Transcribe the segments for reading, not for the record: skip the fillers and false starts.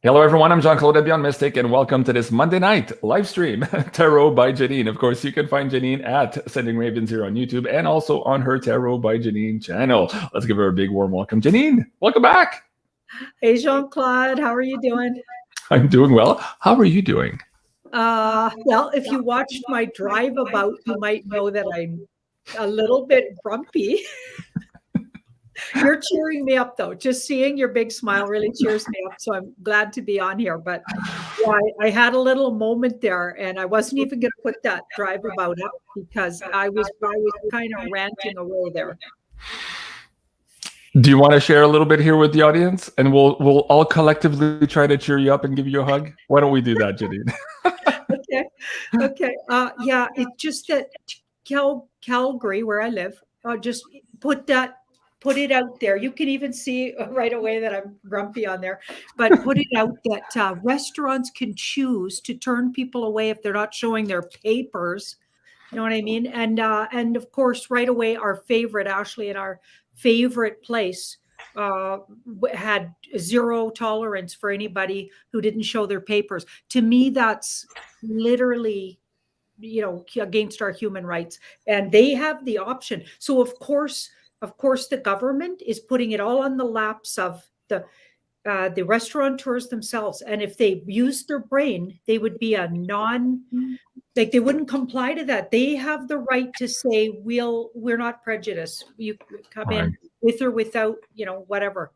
Hello, everyone. I'm Jean-Claude BeyondMystic, and welcome to this Monday night live stream, Tarot by Janine. Of course, you can find Janine at Sending Ravens here on YouTube and also on her Tarot by Janine channel. Let's give her a big warm welcome. Janine, welcome back. Hey, Jean-Claude. How are you doing? I'm doing well. How are you doing? Well, if you watched my drive about, you might know that I'm a little bit grumpy. You're cheering me up, though. Just seeing your big smile really cheers me up. So I'm glad to be on here. But yeah, I had a little moment there, and I wasn't even going to put that drive about up because I was kind of ranting away there. Do you want to share a little bit here with the audience, and we'll all collectively try to cheer you up and give you a hug? Why don't we do that, Janine? Okay. Yeah, it's just that Calgary, where I live, just put it out there. You can even see right away that I'm grumpy on there, but put it out that restaurants can choose to turn people away if they're not showing their papers. You know what I mean? And of course, right away, our favorite, Ashley, and our favorite place had zero tolerance for anybody who didn't show their papers. To me, that's literally, against our human rights. And they have the option. So of course, the government is putting it all on the laps of the restaurateurs themselves. And if they used their brain, they would be they wouldn't comply to that. They have the right to say, we're not prejudiced. You come in with or without, whatever.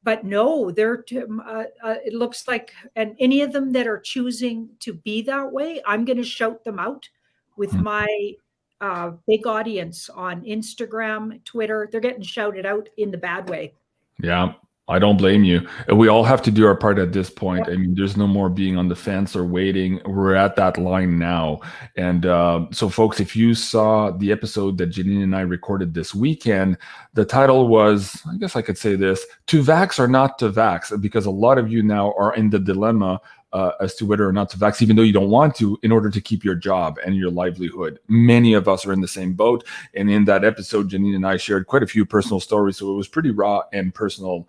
But no, it looks like, and any of them that are choosing to be that way, I'm going to shout them out with my big audience on Instagram, Twitter. They're getting shouted out in the bad way. Yeah, I don't blame you. We all have to do our part at this point. I mean, there's no more being on the fence or waiting. We're at that line now. And so, folks, if you saw the episode that Janine and I recorded this weekend, the title was, I guess I could say this, to vax or not to vax, because a lot of you now are in the dilemma as to whether or not to vax, even though you don't want to, in order to keep your job and your livelihood. Many of us are in the same boat. And in that episode, Janine and I shared quite a few personal stories. So it was pretty raw and personal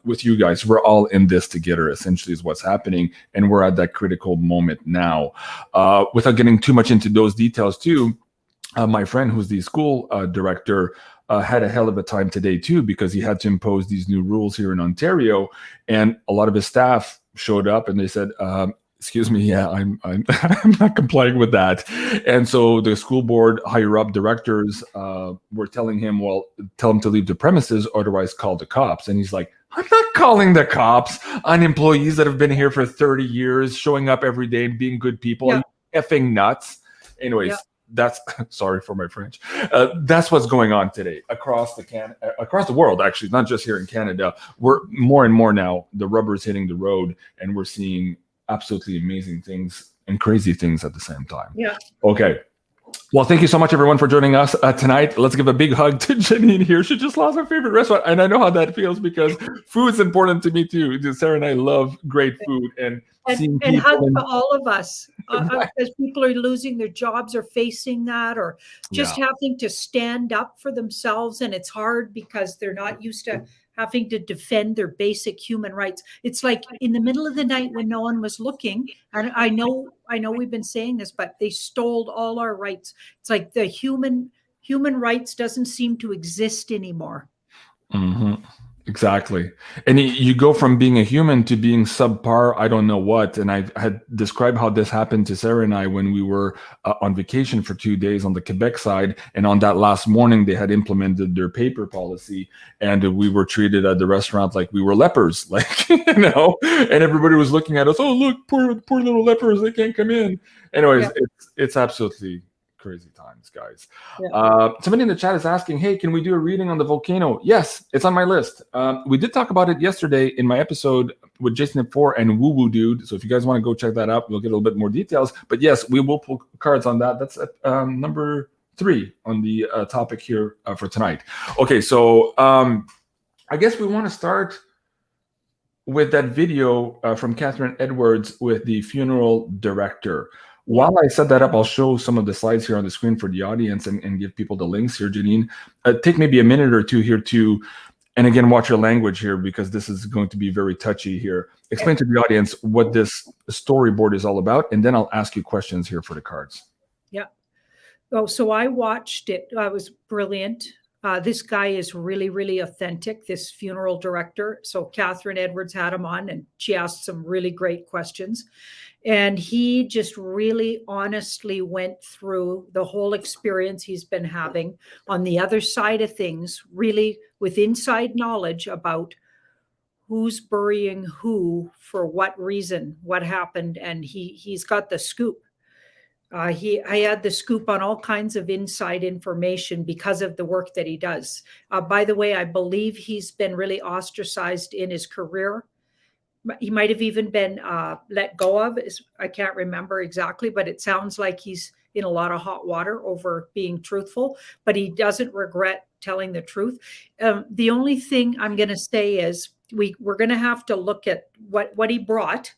with you guys. We're all in this together, essentially, is what's happening. And we're at that critical moment now. Without getting too much into those details, too, my friend, who's the school director, had a hell of a time today, too, because he had to impose these new rules here in Ontario. And a lot of his staff showed up and they said, excuse me, yeah, I'm not complying with that. And so the school board higher up directors were telling him, well, tell him to leave the premises, otherwise call the cops. And he's like, I'm not calling the cops on employees that have been here for 30 years, showing up every day and being good people. Yeah. Are you effing nuts? Anyways. Yeah. That's, sorry for my French. That's what's going on today across the world, actually, not just here in Canada. We're more and more now, the rubber is hitting the road, and we're seeing absolutely amazing things and crazy things at the same time. Yeah. Okay. Well, thank you so much, everyone, for joining us tonight. Let's give a big hug to Janine here. She just lost her favorite restaurant, and I know how that feels because food's important to me, too. Sarah and I love great food. And hug to all of us as people are losing their jobs or facing that or just having to stand up for themselves. And it's hard because they're not used to having to defend their basic human rights. It's like in the middle of the night when no one was looking. And I know we've been saying this, but they stole all our rights. It's like the human rights doesn't seem to exist anymore. Mm-hmm. Exactly. And you go from being a human to being subpar, I don't know what. And I had described how this happened to Sarah and I when we were on vacation for 2 days on the Quebec side. And on that last morning, they had implemented their paper policy. And we were treated at the restaurant like we were lepers, like, and everybody was looking at us. Oh, look, poor little lepers. They can't come in. Anyways, it's absolutely crazy times, guys. Somebody in the chat is asking, hey, can we do a reading on the volcano? Yes, it's on my list. We did talk about it yesterday in my episode with Jason Ip4 and Woo Woo Dude. So if you guys want to go check that out, we'll get a little bit more details. But yes, we will pull cards on that. That's number 3 on the topic here for tonight. Okay, so I guess we want to start with that video from Catherine Edwards with the funeral director. While I set that up, I'll show some of the slides here on the screen for the audience and give people the links here, Janine. Take maybe a minute or two here to And again, watch your language here, because this is going to be very touchy here. Explain to the audience what this storyboard is all about, and then I'll ask you questions here for the cards. Yeah. Oh, so I watched it. It was brilliant. This guy is really, really authentic, this funeral director. So Catherine Edwards had him on, and she asked some really great questions. And he just really honestly went through the whole experience he's been having on the other side of things, really with inside knowledge about who's burying who, for what reason, what happened. And he's got the scoop. I had the scoop on all kinds of inside information because of the work that he does. By the way, I believe he's been really ostracized in his career. He might have even been let go of. I can't remember exactly, but it sounds like he's in a lot of hot water over being truthful, but he doesn't regret telling the truth. The only thing I'm going to say is we're going to have to look at what he brought.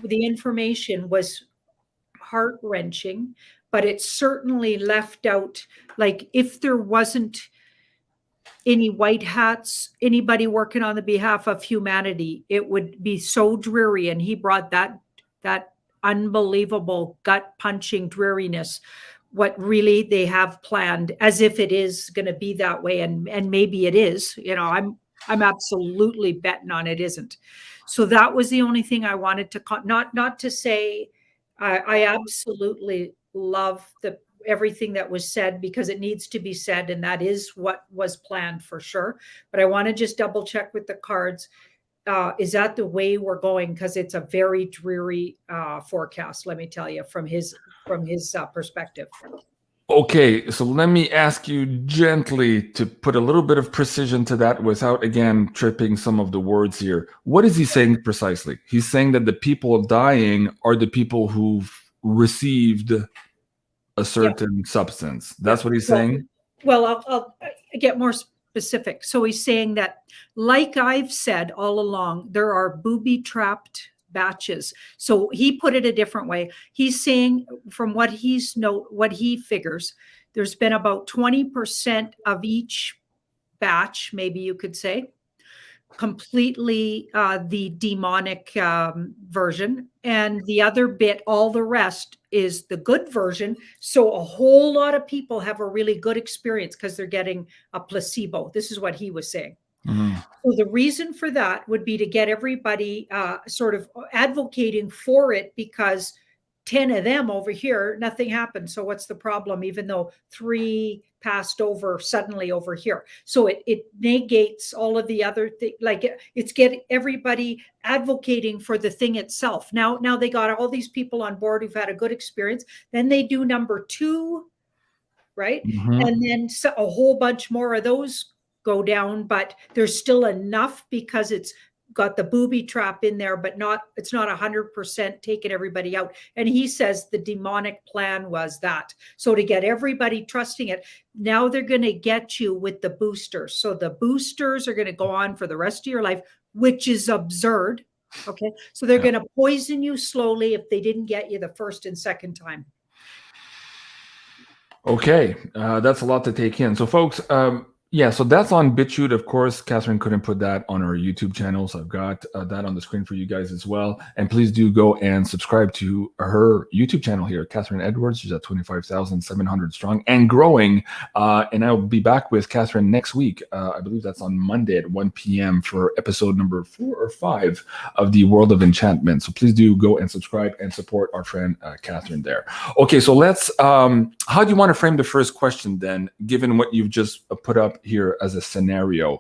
The information was heart-wrenching, but it certainly left out, like, if there wasn't any white hats, anybody working on the behalf of humanity, it would be so dreary. And he brought that unbelievable gut-punching dreariness, what really they have planned, as if it is going to be that way, and maybe it is. You know, I'm absolutely betting on it isn't. So that was the only thing I wanted to not to say. I absolutely love everything that was said, because it needs to be said, and that is what was planned for sure. But I want to just double check with the cards. Is that the way we're going? Because it's a very dreary forecast, let me tell you, from his perspective. Okay, so let me ask you gently to put a little bit of precision to that without, again, tripping some of the words here. What is he saying precisely? He's saying that the people dying are the people who've received a certain substance. That's what he's saying? Well, I'll get more specific. So he's saying that, like I've said all along, there are booby-trapped batches. So he put it a different way. He's saying, from what he figures, there's been about 20% of each batch, maybe you could say, completely the demonic version, and the other bit, all the rest, is the good version. So a whole lot of people have a really good experience because they're getting a placebo. This is what he was saying. Mm-hmm. So the reason for that would be to get everybody sort of advocating for it, because 10 of them over here, nothing happened. So what's the problem? Even though 3 passed over suddenly over here. So it negates all of the other things. Like it's getting everybody advocating for the thing itself. Now they got all these people on board who've had a good experience. Then they do number 2, right? Mm-hmm. And then a whole bunch more of those go down, but there's still enough because it's got the booby trap in there, but it's not 100% taking everybody out. And he says the demonic plan was that. So to get everybody trusting it, now they're going to get you with the boosters. So the boosters are going to go on for the rest of your life, which is absurd. Okay. So they're going to poison you slowly if they didn't get you the first and second time. Okay. That's a lot to take in. So folks, yeah, so that's on BitChute. Of course, Catherine couldn't put that on our YouTube channel, so I've got that on the screen for you guys as well. And please do go and subscribe to her YouTube channel here, Catherine Edwards. She's at 25,700 strong and growing. And I'll be back with Catherine next week. I believe that's on Monday at 1 p.m. for episode number 4 or 5 of the World of Enchantment. So please do go and subscribe and support our friend Catherine there. Okay, so let's, how do you want to frame the first question then, given what you've just put up here as a scenario?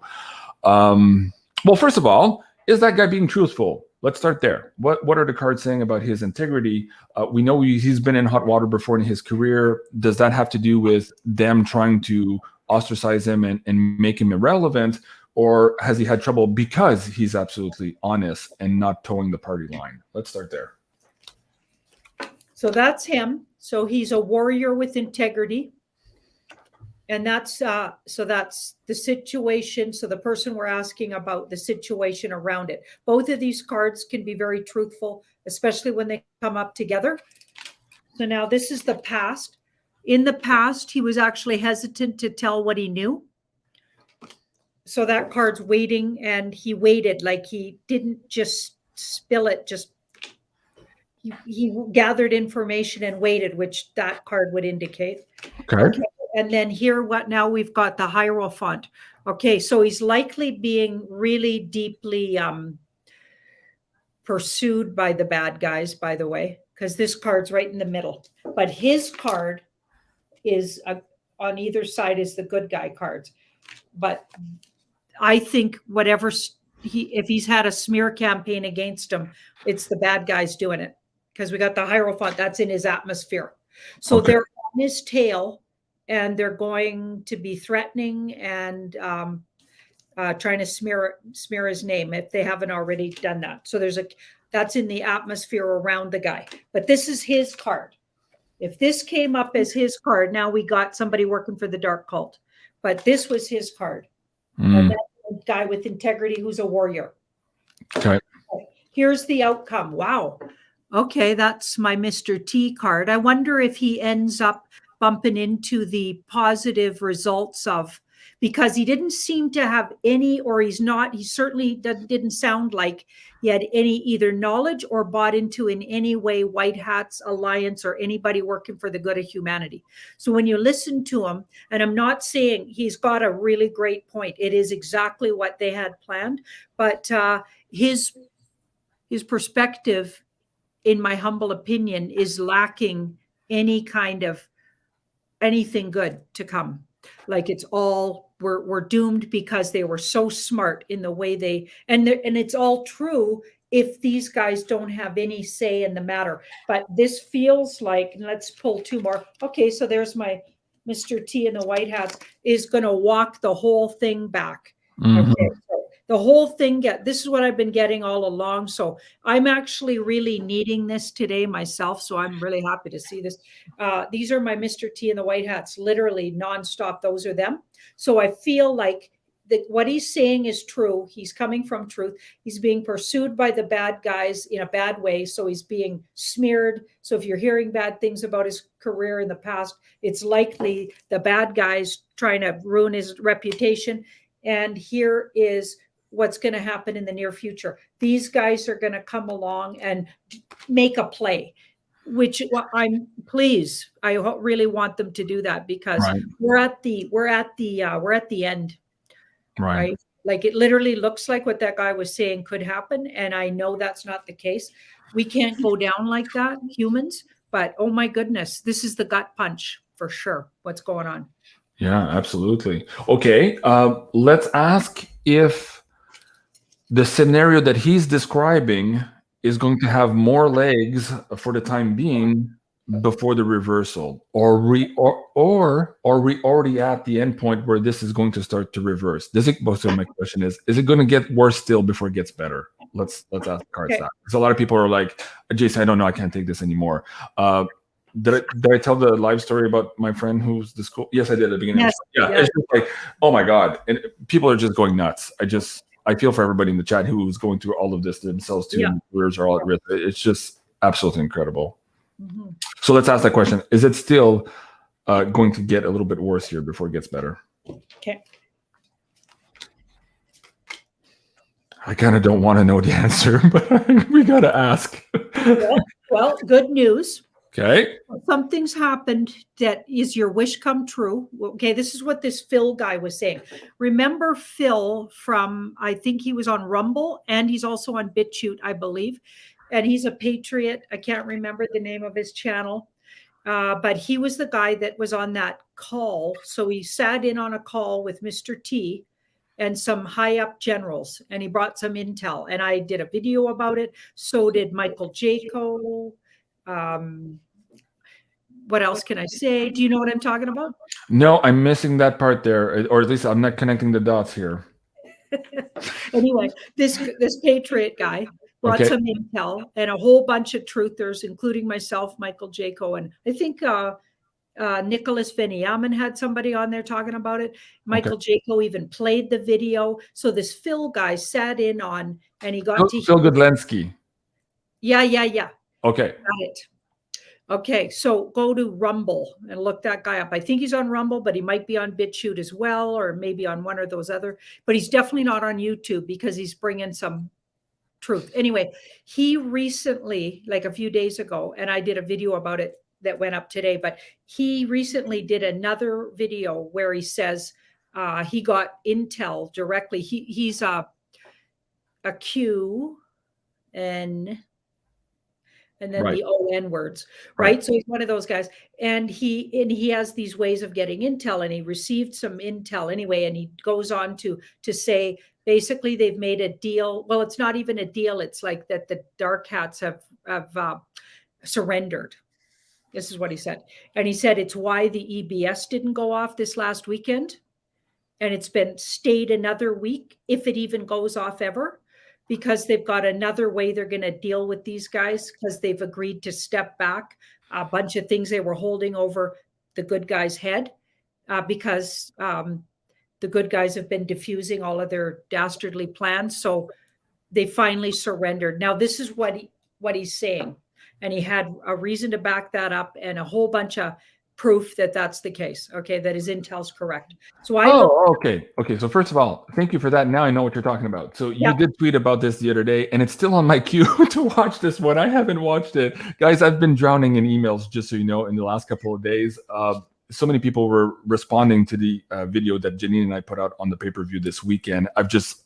Well, first of all, is that guy being truthful? Let's start there. What are the cards saying about his integrity? We know he's been in hot water before in his career. Does that have to do with them trying to ostracize him and make him irrelevant? Or has he had trouble because he's absolutely honest and not towing the party line? Let's start there. So that's him. So he's a warrior with integrity. And that's the situation. So the person we're asking about, the situation around it. Both of these cards can be very truthful, especially when they come up together. So now this is the past. In the past, he was actually hesitant to tell what he knew. So that card's waiting, and he waited, like he didn't just spill it, just he gathered information and waited, which that card would indicate. Okay. And then here, what now? We've got the Hierophant. Okay, so he's likely being really deeply pursued by the bad guys, by the way, because this card's right in the middle. But his card is on either side is the good guy cards. But I think whatever if he's had a smear campaign against him, it's the bad guys doing it, because we got the Hierophant that's in his atmosphere. So they're on his tail, and they're going to be threatening and trying to smear his name if they haven't already done that. So that's in the atmosphere around the guy. But this is his card. If this came up as his card, now we got somebody working for the dark cult. But this was his card. And that's a guy with integrity who's a warrior. Okay. Here's the outcome. Wow. Okay, that's my Mr. T card. I wonder if he ends up bumping into the positive results of, because he didn't seem to have any, or he certainly didn't sound like he had any either knowledge or bought into in any way White Hats Alliance or anybody working for the good of humanity. So when you listen to him, and I'm not saying he's got a really great point, it is exactly what they had planned, but his perspective, in my humble opinion, is lacking any kind of anything good to come. Like it's all, we're doomed because they were so smart in the way they, and it's all true if these guys don't have any say in the matter. But this feels like, and let's pull two more. Okay, so there's my Mr. T in the white hats is going to walk the whole thing back. Okay, so the whole thing, this is what I've been getting all along. So I'm actually really needing this today myself. So I'm really happy to see this. These are my Mr. T in the white hats, literally nonstop. Those are them. So I feel like that what he's saying is true. He's coming from truth. He's being pursued by the bad guys in a bad way. So he's being smeared. So if you're hearing bad things about his career in the past, it's likely the bad guys trying to ruin his reputation. And here is what's going to happen in the near future. These guys are going to come along and make a play, which I'm pleased. I really want them to do that, because we're at the end. Right. Like it literally looks like what that guy was saying could happen. And I know that's not the case. We can't go down like that, humans, but oh my goodness, this is the gut punch for sure. What's going on? Yeah, absolutely. Okay. Let's ask if the scenario that he's describing is going to have more legs for the time being before the reversal, or we already at the end point where this is going to start to reverse. So my question is it going to get worse still before it gets better? Let's ask the cards that, because a lot of people are like, Jason, I don't know, I can't take this anymore. Did I tell the live story about my friend who's the school? Yes, I did at the beginning. Yes, It's just like, oh my God. And people are just going nuts. I feel for everybody in the chat who's going through all of this themselves too. And careers are all at risk. It's just absolutely incredible. Mm-hmm. So let's ask that question. Is it still going to get a little bit worse here before it gets better? Okay. I kind of don't want to know the answer, but we got to ask. Well, good news. Okay. Something's happened that is your wish come true. Okay, this is what this Phil guy was saying. Remember Phil from, I think he was on Rumble, and he's also on BitChute, I believe. And he's a patriot. I can't remember the name of his channel. But he was the guy that was on that call. So he sat in on a call with Mr. T and some high up generals, and he brought some intel. And I did a video about it. So did Michael Jaco. What else can I say? Do you know what I'm talking about? No, I'm missing that part there, or at least I'm not connecting the dots here. Anyway, this patriot guy brought some intel and a whole bunch of truthers, including myself, Michael Jaco, and I think Nicholas Veniamin had somebody on there talking about it. Michael Jaco even played the video. So this Phil guy sat in on, and he got to Phil Godlensky. Yeah. Okay. Got it. Okay, so go to Rumble and look that guy up. I think he's on Rumble, but he might be on BitChute as well, or maybe on one of those other, but he's definitely not on YouTube because he's bringing some truth. Anyway, he recently, like a few days ago, and I did a video about it that went up today, but he recently did another video where he says he got intel directly. He's a Q and then Right. the ON words, right? So he's one of those guys, and he has these ways of getting intel, and he received some intel anyway, and he goes on to say basically they've made a deal. Well, it's not even a deal. It's like that the dark hats have surrendered. This is what he said, and he said it's why the EBS didn't go off this last weekend, and it's been stayed another week if it even goes off ever, because they've got another way they're going to deal with these guys, because they've agreed to step back a bunch of things they were holding over the good guys' head, because the good guys have been diffusing all of their dastardly plans. So they finally surrendered. Now, this is what he's saying. And he had a reason to back that up and a whole bunch of proof that that's the case. Okay, that his intel's correct. So okay. So first of all, thank you for that. Now I know what you're talking about. So you did tweet about this the other day, and it's still on my queue to watch this one. I haven't watched it, guys. I've been drowning in emails, just so you know, in the last couple of days. So many people were responding to the video that Janine and I put out on the pay-per-view this weekend. I've just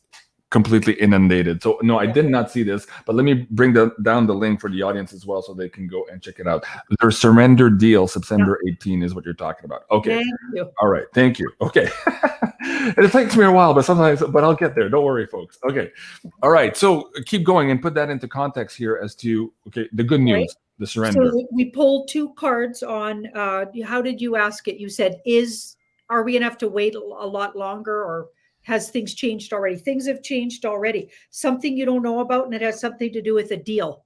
completely inundated. So no, I did not see this, but let me bring down the link for the audience as well so they can go and check it out. Their surrender deal, September 18 is what you're talking about. Okay. Thank you. All right. Thank you. Okay. It takes me a while, but I'll get there. Don't worry, folks. Okay. All right. So keep going and put that into context here as to, okay, the good news, the surrender. So we pulled two cards on, how did you ask it? You said, are we going to have to wait a lot longer, or has things changed already? Things have changed already. Something you don't know about, and it has something to do with a deal.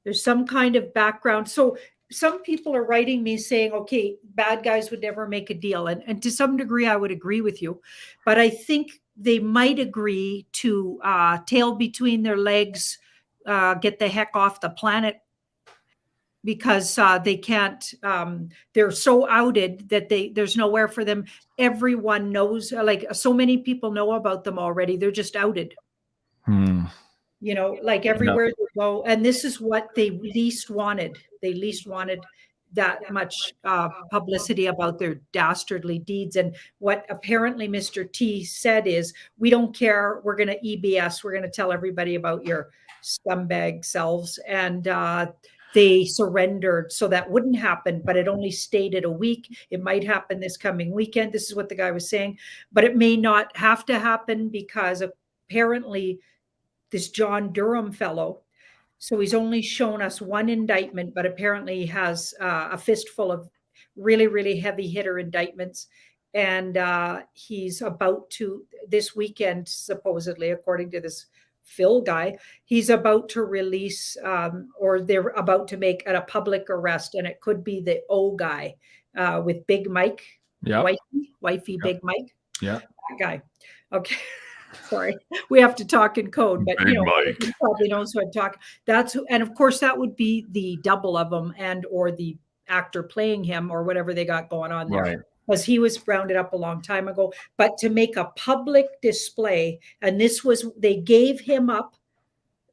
There's some kind of background. So some people are writing me saying, okay, bad guys would never make a deal. And to some degree, I would agree with you. But I think they might agree to tail between their legs, get the heck off the planet, because they can't, they're so outed that there's nowhere for them. Everyone knows, like so many people know about them already. They're just outed. You know, like everywhere they go. And this is what they least wanted. They least wanted that much publicity about their dastardly deeds. And what apparently Mr. T said is, we don't care. We're going to EBS. We're going to tell everybody about your scumbag selves. And they surrendered. So that wouldn't happen, but it only stayed at a week. It might happen this coming weekend. This is what the guy was saying, but it may not have to happen, because apparently this John Durham fellow, so he's only shown us one indictment, but apparently he has a fistful of really, really heavy hitter indictments. And he's about to, this weekend, supposedly, according to this Phil guy, he's about to release, or they're about to make a public arrest, and it could be the O guy with Big Mike, wifey Big Mike, that guy. Okay, sorry, we have to talk in code, but Big Mike. He probably knows who I'm talking. That's who, and of course that would be the double of him, and or the actor playing him, or whatever they got going on there. Right. Because he was rounded up a long time ago, but to make a public display, and this was, they gave him up,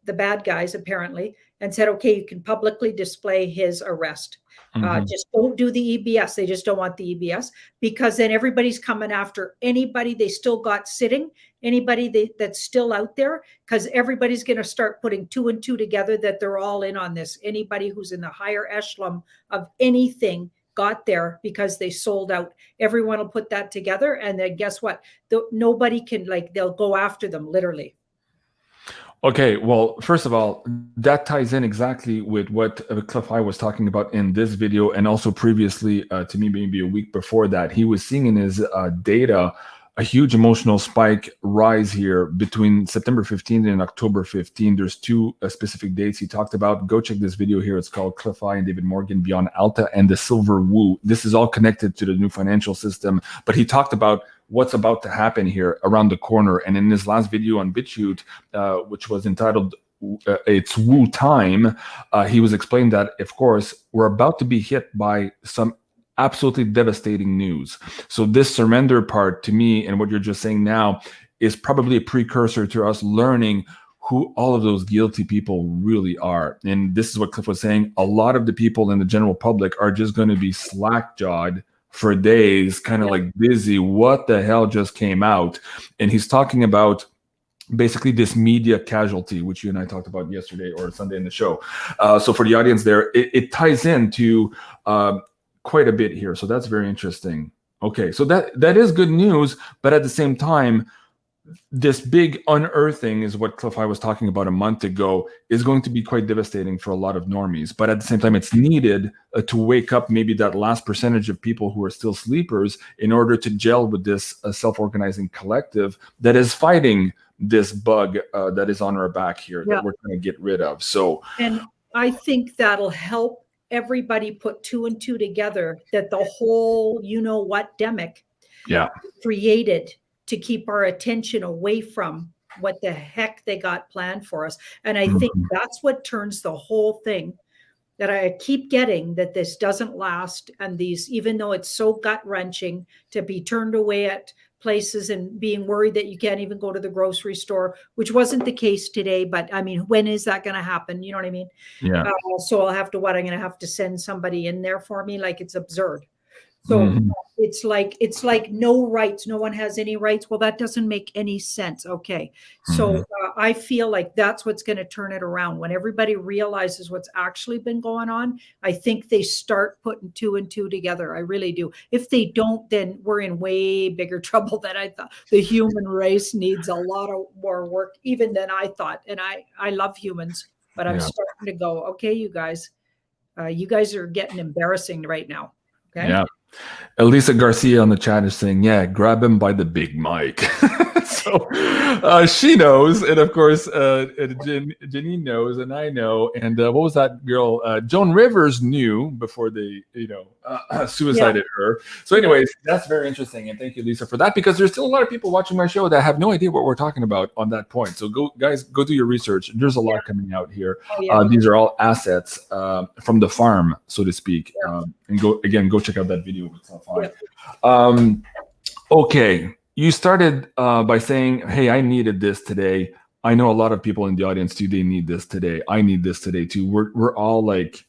the bad guys apparently, and said, okay, you can publicly display his arrest. Just don't do the EBS. They just don't want the EBS, because then everybody's coming after anybody they still got sitting, anybody that's still out there, because everybody's going to start putting two and two together that they're all in on this. Anybody who's in the higher echelon of anything got there because they sold out. Everyone will put that together, and then guess what? Nobody can, like, they'll go after them literally. Okay, well, first of all, that ties in exactly with what Cliff I was talking about in this video, and also previously to me, maybe a week before that. He was seeing in his data a huge emotional spike rise here between September 15th and October 15th. There's two specific dates he talked about. Go check this video here. It's called Cliff I and David Morgan Beyond Alta and the Silver Woo. This is all connected to the new financial system, but he talked about what's about to happen here around the corner. And in his last video on BitChute, which was entitled it's Wu time, he was explaining that, of course, we're about to be hit by some absolutely devastating news. So this surrender part, to me, and what you're just saying now, is probably a precursor to us learning who all of those guilty people really are. And this is what Cliff was saying. A lot of the people in the general public are just going to be slack-jawed for days, kind of like busy. What the hell just came out? And he's talking about basically this media casualty, which you and I talked about yesterday or Sunday in the show. So for the audience there, it ties into quite a bit here. So that's very interesting. Okay, so that is good news, but at the same time, this big unearthing is what Cliff I was talking about a month ago, is going to be quite devastating for a lot of normies. But at the same time, it's needed to wake up maybe that last percentage of people who are still sleepers in order to gel with this self-organizing collective that is fighting this bug that is on our back here that we're trying to get rid of. So, and I think that'll help everybody put two and two together, that the whole you-know-what demic created to keep our attention away from what the heck they got planned for us. And I think that's what turns the whole thing, that I keep getting, that this doesn't last. And these, even though it's so gut-wrenching to be turned away at places and being worried that you can't even go to the grocery store, which wasn't the case today. But I mean, when is that going to happen? You know what I mean? Yeah. So I'll have to, I'm going to have to send somebody in there for me. Like, it's absurd. So it's like no rights. No one has any rights. Well, that doesn't make any sense. Okay. So I feel like that's what's going to turn it around. When everybody realizes what's actually been going on, I think they start putting two and two together. I really do. If they don't, then we're in way bigger trouble than I thought. The human race needs a lot of more work even than I thought. And I love humans, but I'm starting to go, okay, you guys are getting embarrassing right now. Okay. Yeah. Elisa Garcia on the chat is saying, yeah, grab him by the big mic. So she knows. And of course, Janine knows, and I know. And what was that girl? Joan Rivers knew before they, suicided her. So anyways, that's very interesting. And thank you, Lisa, for that, because there's still a lot of people watching my show that have no idea what we're talking about on that point. So go do your research. There's a lot coming out here. These are all assets from the farm, so to speak. And go check out that video with Self-Hi. Okay. You started by saying, hey, I needed this today. I know a lot of people in the audience too, they need this today. I need this today too. We're all like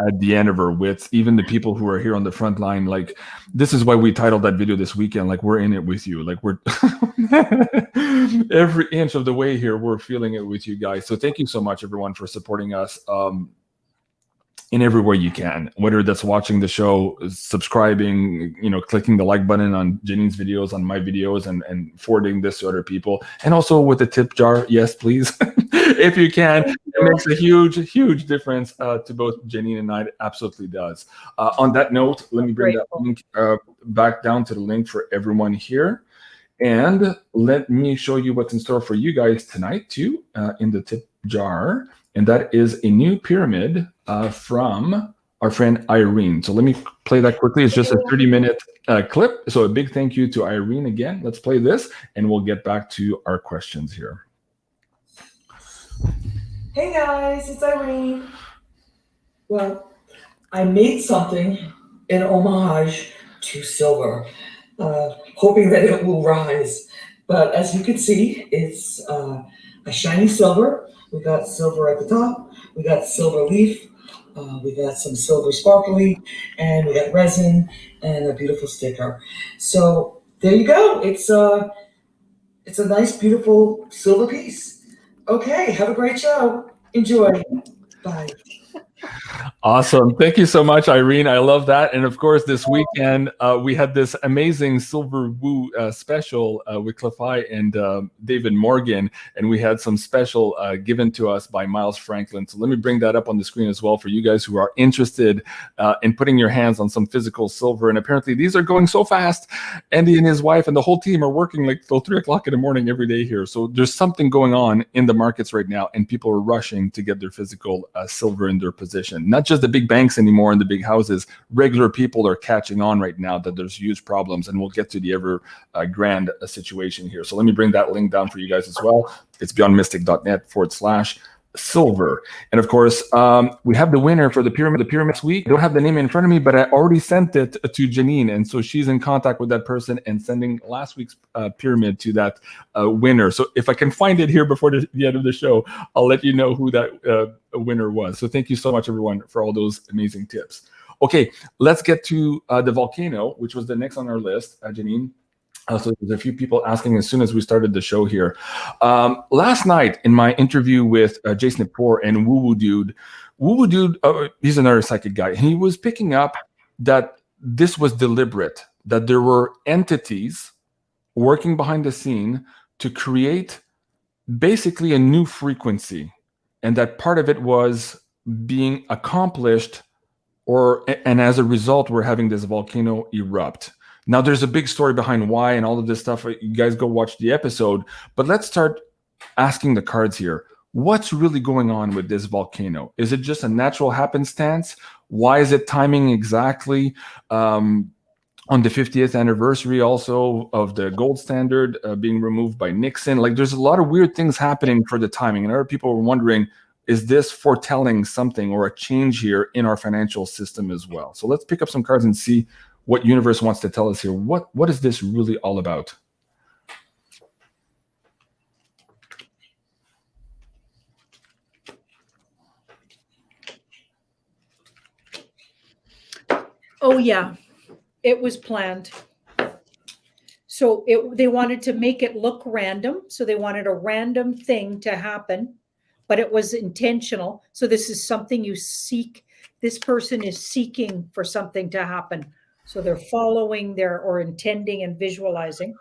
at the end of our wits, even the people who are here on the front line. Like, this is why we titled that video this weekend, like, we're in it with you. Like, we're every inch of the way here, we're feeling it with you guys. So thank you so much, everyone, for supporting us. In every way you can, whether that's watching the show, subscribing, clicking the like button on Janine's videos, on my videos, and forwarding this to other people. And also with the tip jar, yes, please, if you can. It makes a huge, huge difference to both Janine and I. It absolutely does. On that note, let me bring that link back down to the link for everyone here. And let me show you what's in store for you guys tonight too, in the tip jar. And that is a new pyramid from our friend Irene. So let me play that quickly. It's just a 30-minute clip. So a big thank you to Irene again. Let's play this, and we'll get back to our questions here. Hey guys, it's Irene. Well, I made something in homage to silver, hoping that it will rise. But as you can see, it's a shiny silver. We got silver at the top, we got silver leaf, we got some silver sparkly, and we got resin and a beautiful sticker. So there you go. It's a nice, beautiful silver piece. Okay, have a great show. Enjoy. Bye. Awesome. Thank you so much, Irene. I love that. And of course, this weekend, we had this amazing Silver Woo special with Cliffy and David Morgan. And we had some special given to us by Miles Franklin. So let me bring that up on the screen as well for you guys who are interested in putting your hands on some physical silver. And apparently these are going so fast. Andy and his wife and the whole team are working like till 3 o'clock in the morning every day here. So there's something going on in the markets right now, and people are rushing to get their physical silver in their position. Not just the big banks anymore and the big houses. Regular people are catching on right now that there's huge problems, and we'll get to the ever grand situation here. So let me bring that link down for you guys as well. It's beyondmystic.net/ silver. And of course, we have the winner for the pyramid this week. I don't have the name in front of me, but I already sent it to Janine. And so she's in contact with that person and sending last week's pyramid to that winner. So if I can find it here before the end of the show, I'll let you know who that winner was. So thank you so much, everyone, for all those amazing tips. Okay, let's get to the volcano, which was the next on our list, Janine. So there's a few people asking as soon as we started the show here. Last night in my interview with Jason Nipor and Woo Woo Dude, he's another psychic guy. He was picking up that this was deliberate, that there were entities working behind the scene to create basically a new frequency, and that part of it was being accomplished, and as a result, we're having this volcano erupt. Now, there's a big story behind why and all of this stuff. You guys go watch the episode. But let's start asking the cards here. What's really going on with this volcano? Is it just a natural happenstance? Why is it timing exactly on the 50th anniversary also of the gold standard being removed by Nixon? Like, there's a lot of weird things happening for the timing. And other people were wondering, is this foretelling something or a change here in our financial system as well? So let's pick up some cards and see what universe wants to tell us here. What is this really all about? Oh yeah, it was planned. So they wanted to make it look random. So they wanted a random thing to happen, but it was intentional. So this is something you seek. This person is seeking for something to happen. So they're following or intending and visualizing.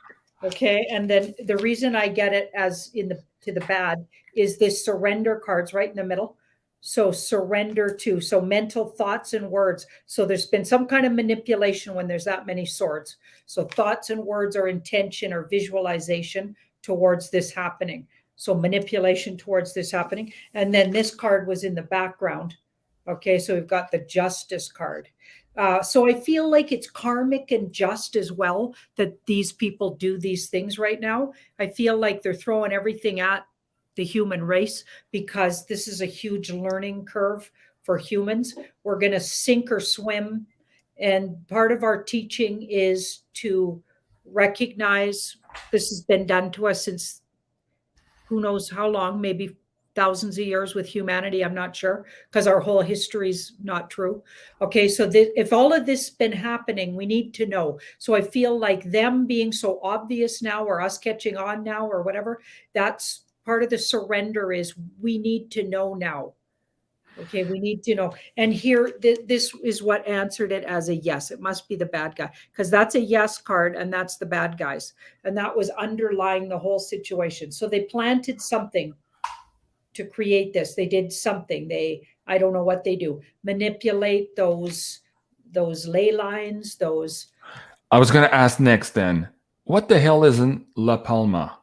Okay. And then the reason I get it as to the bad is this surrender cards right in the middle. So surrender to, so mental thoughts and words. So there's been some kind of manipulation when there's that many swords. So thoughts and words are intention or visualization towards this happening. So manipulation towards this happening. And then this card was in the background. Okay. So we've got the justice card. So I feel like it's karmic and just as well that these people do these things right now. I feel like they're throwing everything at the human race because this is a huge learning curve for humans. We're going to sink or swim. And part of our teaching is to recognize this has been done to us since who knows how long, maybe thousands of years with humanity. I'm not sure because our whole history is not true. Okay. So if all of this has been happening, we need to know. So I feel like them being so obvious now or us catching on now or whatever, that's part of the surrender is we need to know now. Okay. We need to know. And here, this is what answered it as a yes. It must be the bad guy because that's a yes card and that's the bad guys. And that was underlying the whole situation. So they planted something to create this. They did something. I don't know what they do. Manipulate those ley lines, I was going to ask next then, what the hell isn't La Palma?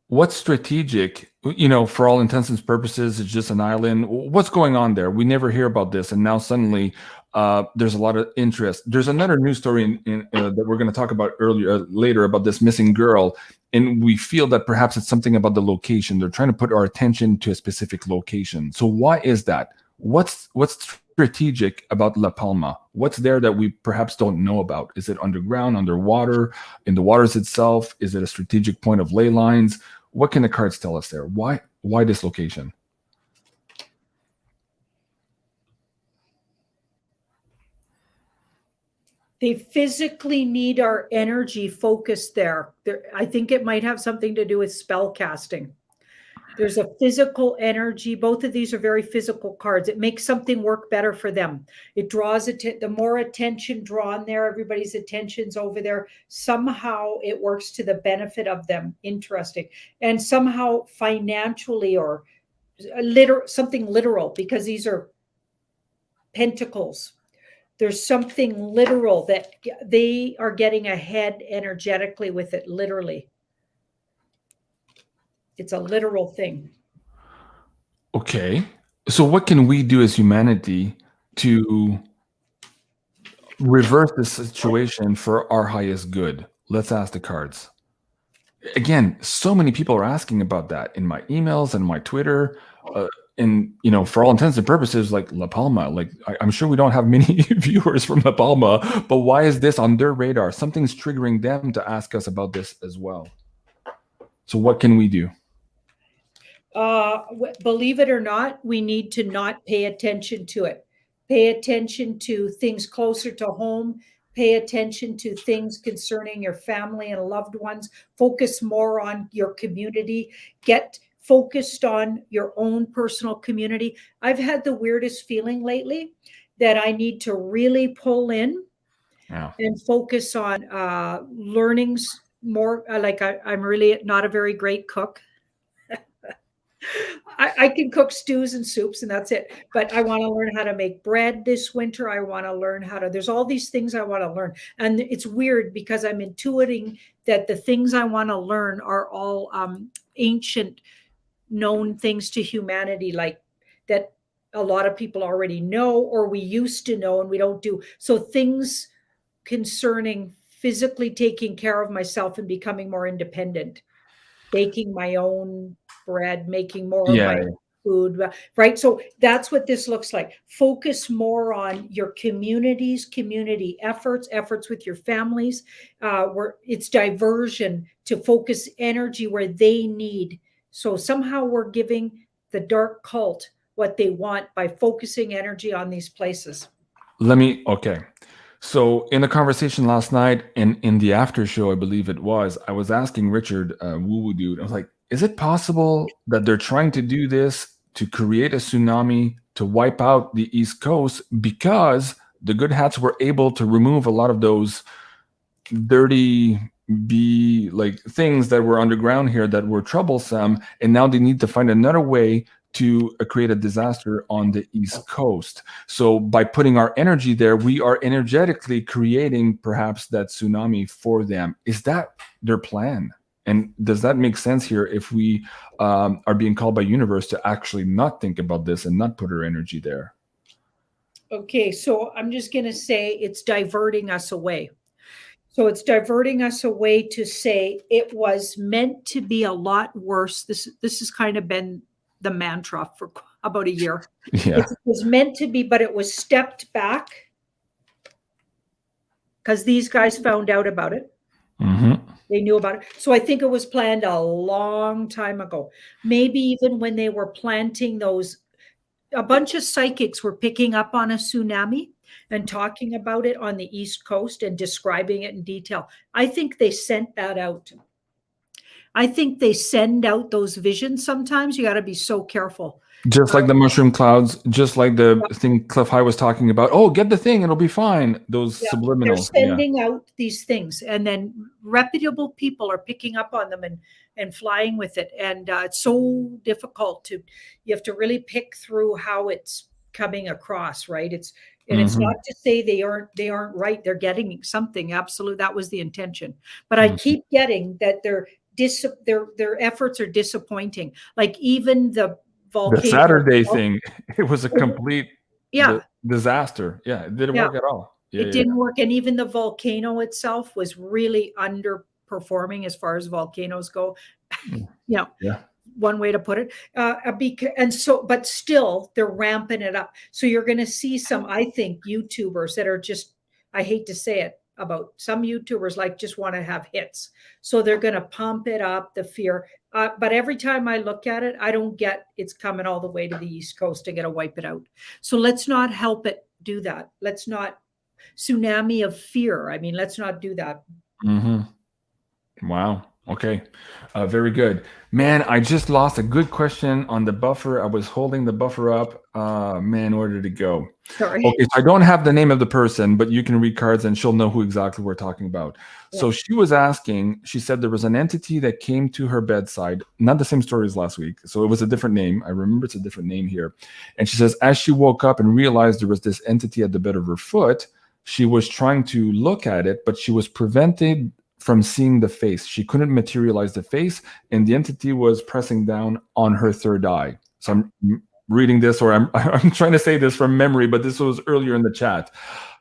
What's strategic? For all intents and purposes, it's just an island. What's going on there? We never hear about this. And now suddenly there's a lot of interest. There's another news story that we're going to talk about later about this missing girl. And we feel that perhaps it's something about the location. They're trying to put our attention to a specific location. So why is that? What's strategic about La Palma? What's there that we perhaps don't know about? Is it underground, underwater, in the waters itself? Is it a strategic point of ley lines? What can the cards tell us there? Why this location? They physically need our energy focused there. I think it might have something to do with spell casting. There's a physical energy. Both of these are very physical cards. It makes something work better for them. It draws the more attention drawn there, everybody's attention's over there. Somehow it works to the benefit of them. Interesting. And somehow financially or something literal because these are pentacles. There's something literal that they are getting ahead energetically with it, literally. It's a literal thing. Okay. So what can we do as humanity to reverse this situation for our highest good? Let's ask the cards. Again, so many people are asking about that in my emails and my Twitter. and for all intents and purposes, like La Palma, like I'm sure we don't have many viewers from La Palma, but why is this on their radar? Something's triggering them to ask us about this as well. So what can we do? Believe it or not, we need to not pay attention to it. Pay attention to things closer to home. Pay attention to things concerning your family and loved ones. Focus more on your community. Get focused on your own personal community. I've had the weirdest feeling lately that I need to really pull in and focus on learnings more. Like I'm really not a very great cook. I can cook stews and soups and that's it. But I want to learn how to make bread this winter. I want to learn how to, there's all these things I want to learn. And it's weird because I'm intuiting that the things I want to learn are all ancient known things to humanity, like that a lot of people already know, or we used to know and we don't do. So things concerning physically taking care of myself and becoming more independent, baking my own bread, making more of my food, right? So that's what this looks like. Focus more on your communities, community efforts with your families, where it's diversion to focus energy where they need. So somehow we're giving the dark cult what they want by focusing energy on these places. Okay. So in the conversation last night and in the after show, I believe it was, I was asking Richard, woo-woo dude, I was like, is it possible that they're trying to do this to create a tsunami to wipe out the East Coast because the good hats were able to remove a lot of those dirty things that were underground here that were troublesome, and now they need to find another way to create a disaster on the East Coast. So by putting our energy there, we are energetically creating perhaps that tsunami for them. Is that their plan? And does that make sense here if we are being called by universe to actually not think about this and not put our energy there? Okay, so I'm just going to say it's diverting us away. So it's diverting us away to say it was meant to be a lot worse. This has kind of been the mantra for about a year. Yeah. It was meant to be, but it was stepped back because these guys found out about it. Mm-hmm. They knew about it. So I think it was planned a long time ago. Maybe even when they were planting those, a bunch of psychics were picking up on a tsunami and talking about it on the East Coast and describing it in detail. I think they sent that out. I think they send out those visions sometimes. You got to be so careful. Just like the mushroom clouds, just like the thing Cliff High was talking about. Oh, get the thing, it'll be fine. Those subliminals. They're sending out these things, and then reputable people are picking up on them and flying with it. And it's so difficult you have to really pick through how it's coming across, right? It's not to say they aren't right. They're getting something. Absolutely. That was the intention. But I keep getting that their efforts are disappointing. Like even the Saturday thing, it was a complete disaster. Yeah, it didn't work at all. It didn't work. And even the volcano itself was really underperforming as far as volcanoes go. One way to put it. But still, they're ramping it up. So you're going to see some, I think, YouTubers that are just, I hate to say it, about some YouTubers just want to have hits. So they're going to pump it up, the fear. But every time I look at it, I don't get it's coming all the way to the East Coast to get to wipe it out. So let's not help it do that. Let's not tsunami of fear. I mean, let's not do that. Mm-hmm. Wow. Okay. Very good. Man, I just lost a good question on the buffer. I was holding the buffer up. Man, where did it go? Sorry. Okay, so I don't have the name of the person, but you can read cards and she'll know who exactly we're talking about. Yeah. So she was asking, she said there was an entity that came to her bedside, not the same story as last week. So it was a different name. I remember it's a different name here. And she says, as she woke up and realized there was this entity at the bed of her foot, she was trying to look at it, but she was prevented from seeing the face. She couldn't materialize the face, and the entity was pressing down on her third eye. So I'm reading this, or I'm trying to say this from memory, but this was earlier in the chat.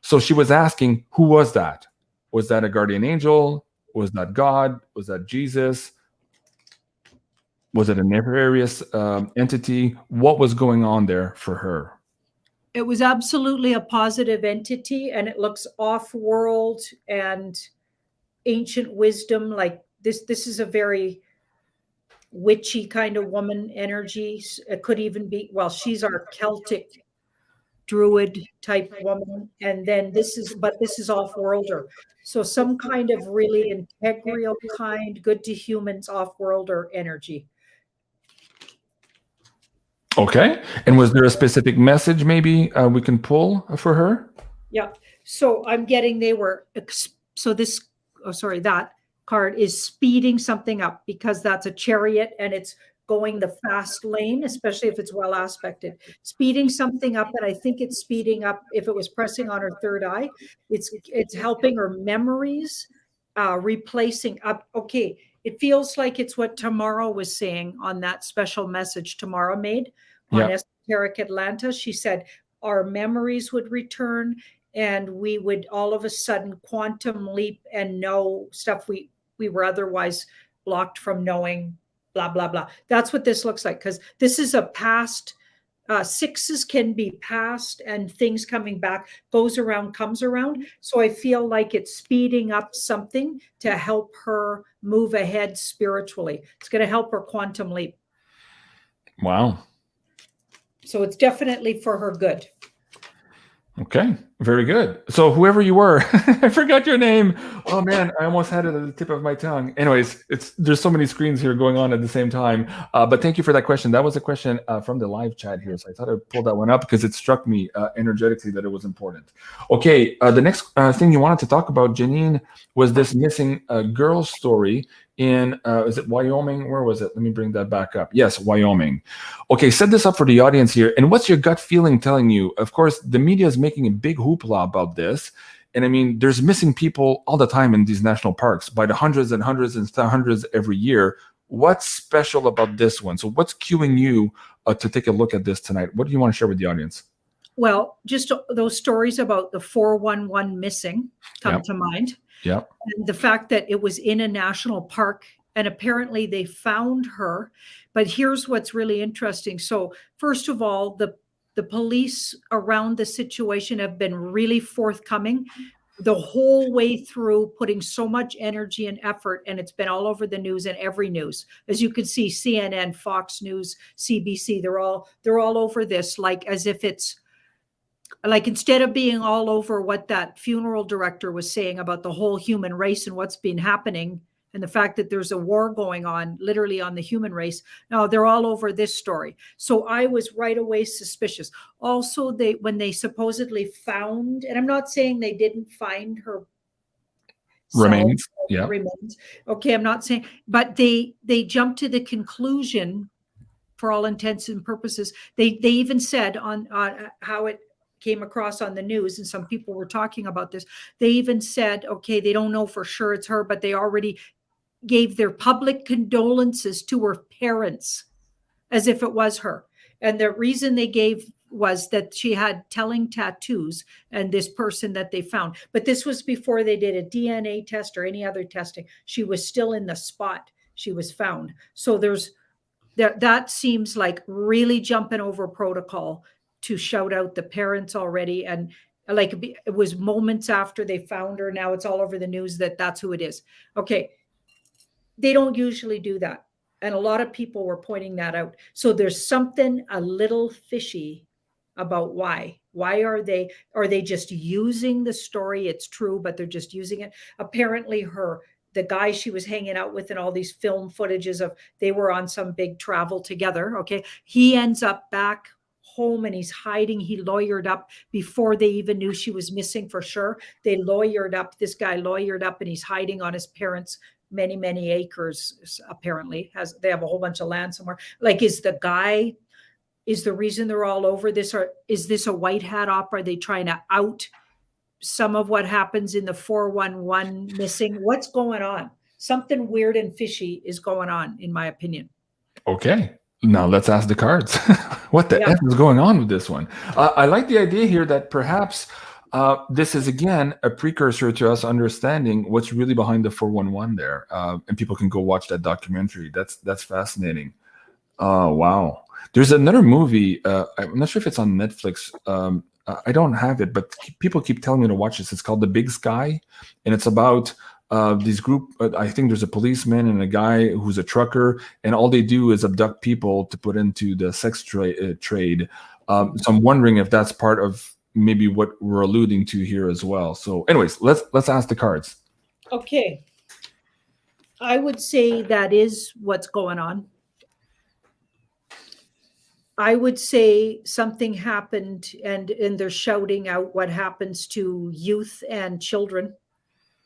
So she was asking, who was that? Was that a guardian angel? Was that God? Was that Jesus? Was it a nefarious entity? What was going on there for her? It was absolutely a positive entity, and it looks off-world and ancient wisdom. Like this is a very witchy kind of woman energy. It could even be, well, she's our Celtic druid type woman, and then this is off-worlder. So some kind of really integral kind, good to humans, off-worlder energy. Okay. And was there a specific message maybe we can pull for her? Yeah. So I'm getting that card is speeding something up, because that's a chariot and it's going the fast lane, especially if it's well aspected. Speeding something up, and I think it's speeding up if it was pressing on her third eye. It's helping her memories, replacing up. Okay. It feels like it's what Tamara was saying on that special message Tamara made on Esoteric Atlanta. She said our memories would return, and we would all of a sudden quantum leap and know stuff we were otherwise blocked from knowing, blah, blah, blah. That's what this looks like, because this is a past. Sixes can be past, and things coming back, goes around, comes around. So I feel like it's speeding up something to help her move ahead spiritually. It's going to help her quantum leap. Wow. So it's definitely for her good. Okay, very good. So whoever you were, I forgot your name. Oh man, I almost had it at the tip of my tongue. Anyways, there's so many screens here going on at the same time. But thank you for that question. That was a question from the live chat here. So I thought I'd pull that one up because it struck me energetically that it was important. Okay, the next thing you wanted to talk about, Janine, was this missing girl story in, is it Wyoming? Where was it? Let me bring that back up. Yes, Wyoming. Okay, set this up for the audience here. And what's your gut feeling telling you? Of course, the media is making a big hoopla about this. And I mean, there's missing people all the time in these national parks by the hundreds and hundreds and hundreds every year. What's special about this one? So what's cueing you to take a look at this tonight? What do you want to share with the audience? Well, just those stories about the 411 missing come to mind. Yeah. And the fact that it was in a national park, and apparently they found her. But here's what's really interesting. So first of all, the police around the situation have been really forthcoming the whole way through, putting so much energy and effort, and it's been all over the news and every news. As you can see, CNN, Fox News, CBC, they're all over this, like as if it's like, instead of being all over what that funeral director was saying about the whole human race and what's been happening and the fact that there's a war going on literally on the human race. No, they're all over this story. So I was right away suspicious. Also, when they supposedly found, and I'm not saying they didn't find her remains. Remains. Okay, I'm not saying, but they jumped to the conclusion, for all intents and purposes. They even said on how it came across on the news, and some people were talking about this. They even said, okay, they don't know for sure it's her, but they already gave their public condolences to her parents as if it was her. And the reason they gave was that she had telling tattoos, and this person that they found. But this was before they did a DNA test or any other testing. She was still in the spot she was found. So that seems like really jumping over protocol to shout out the parents already. And like, it was moments after they found her. Now it's all over the news that that's who it is. Okay. They don't usually do that. And a lot of people were pointing that out. So there's something a little fishy about why. Why are they just using the story? It's true, but they're just using it. Apparently the guy she was hanging out with, and all these film footages of, they were on some big travel together. Okay. He ends up back home and he's hiding. He lawyered up before they even knew she was missing for sure. This guy lawyered up, and he's hiding on his parents' many, many acres. Apparently they have a whole bunch of land somewhere. Like, is the reason they're all over this, or is this a white hat opera? Are they trying to out some of what happens in the 411 missing? What's going on? Something weird and fishy is going on, in my opinion. Okay. Now let's ask the cards. What the F is going on with this one? I like the idea here that perhaps this is, again, a precursor to us understanding what's really behind the 411 there. And people can go watch that documentary. That's fascinating. Oh, wow. There's another movie. I'm not sure if it's on Netflix. I don't have it, but people keep telling me to watch this. It's called The Big Sky, and it's about this group. I think there's a policeman and a guy who's a trucker, and all they do is abduct people to put into the sex trade. So I'm wondering if that's part of maybe what we're alluding to here as well. So, anyways, let's ask the cards. Okay. I would say that is what's going on. I would say something happened, and they're shouting out what happens to youth and children,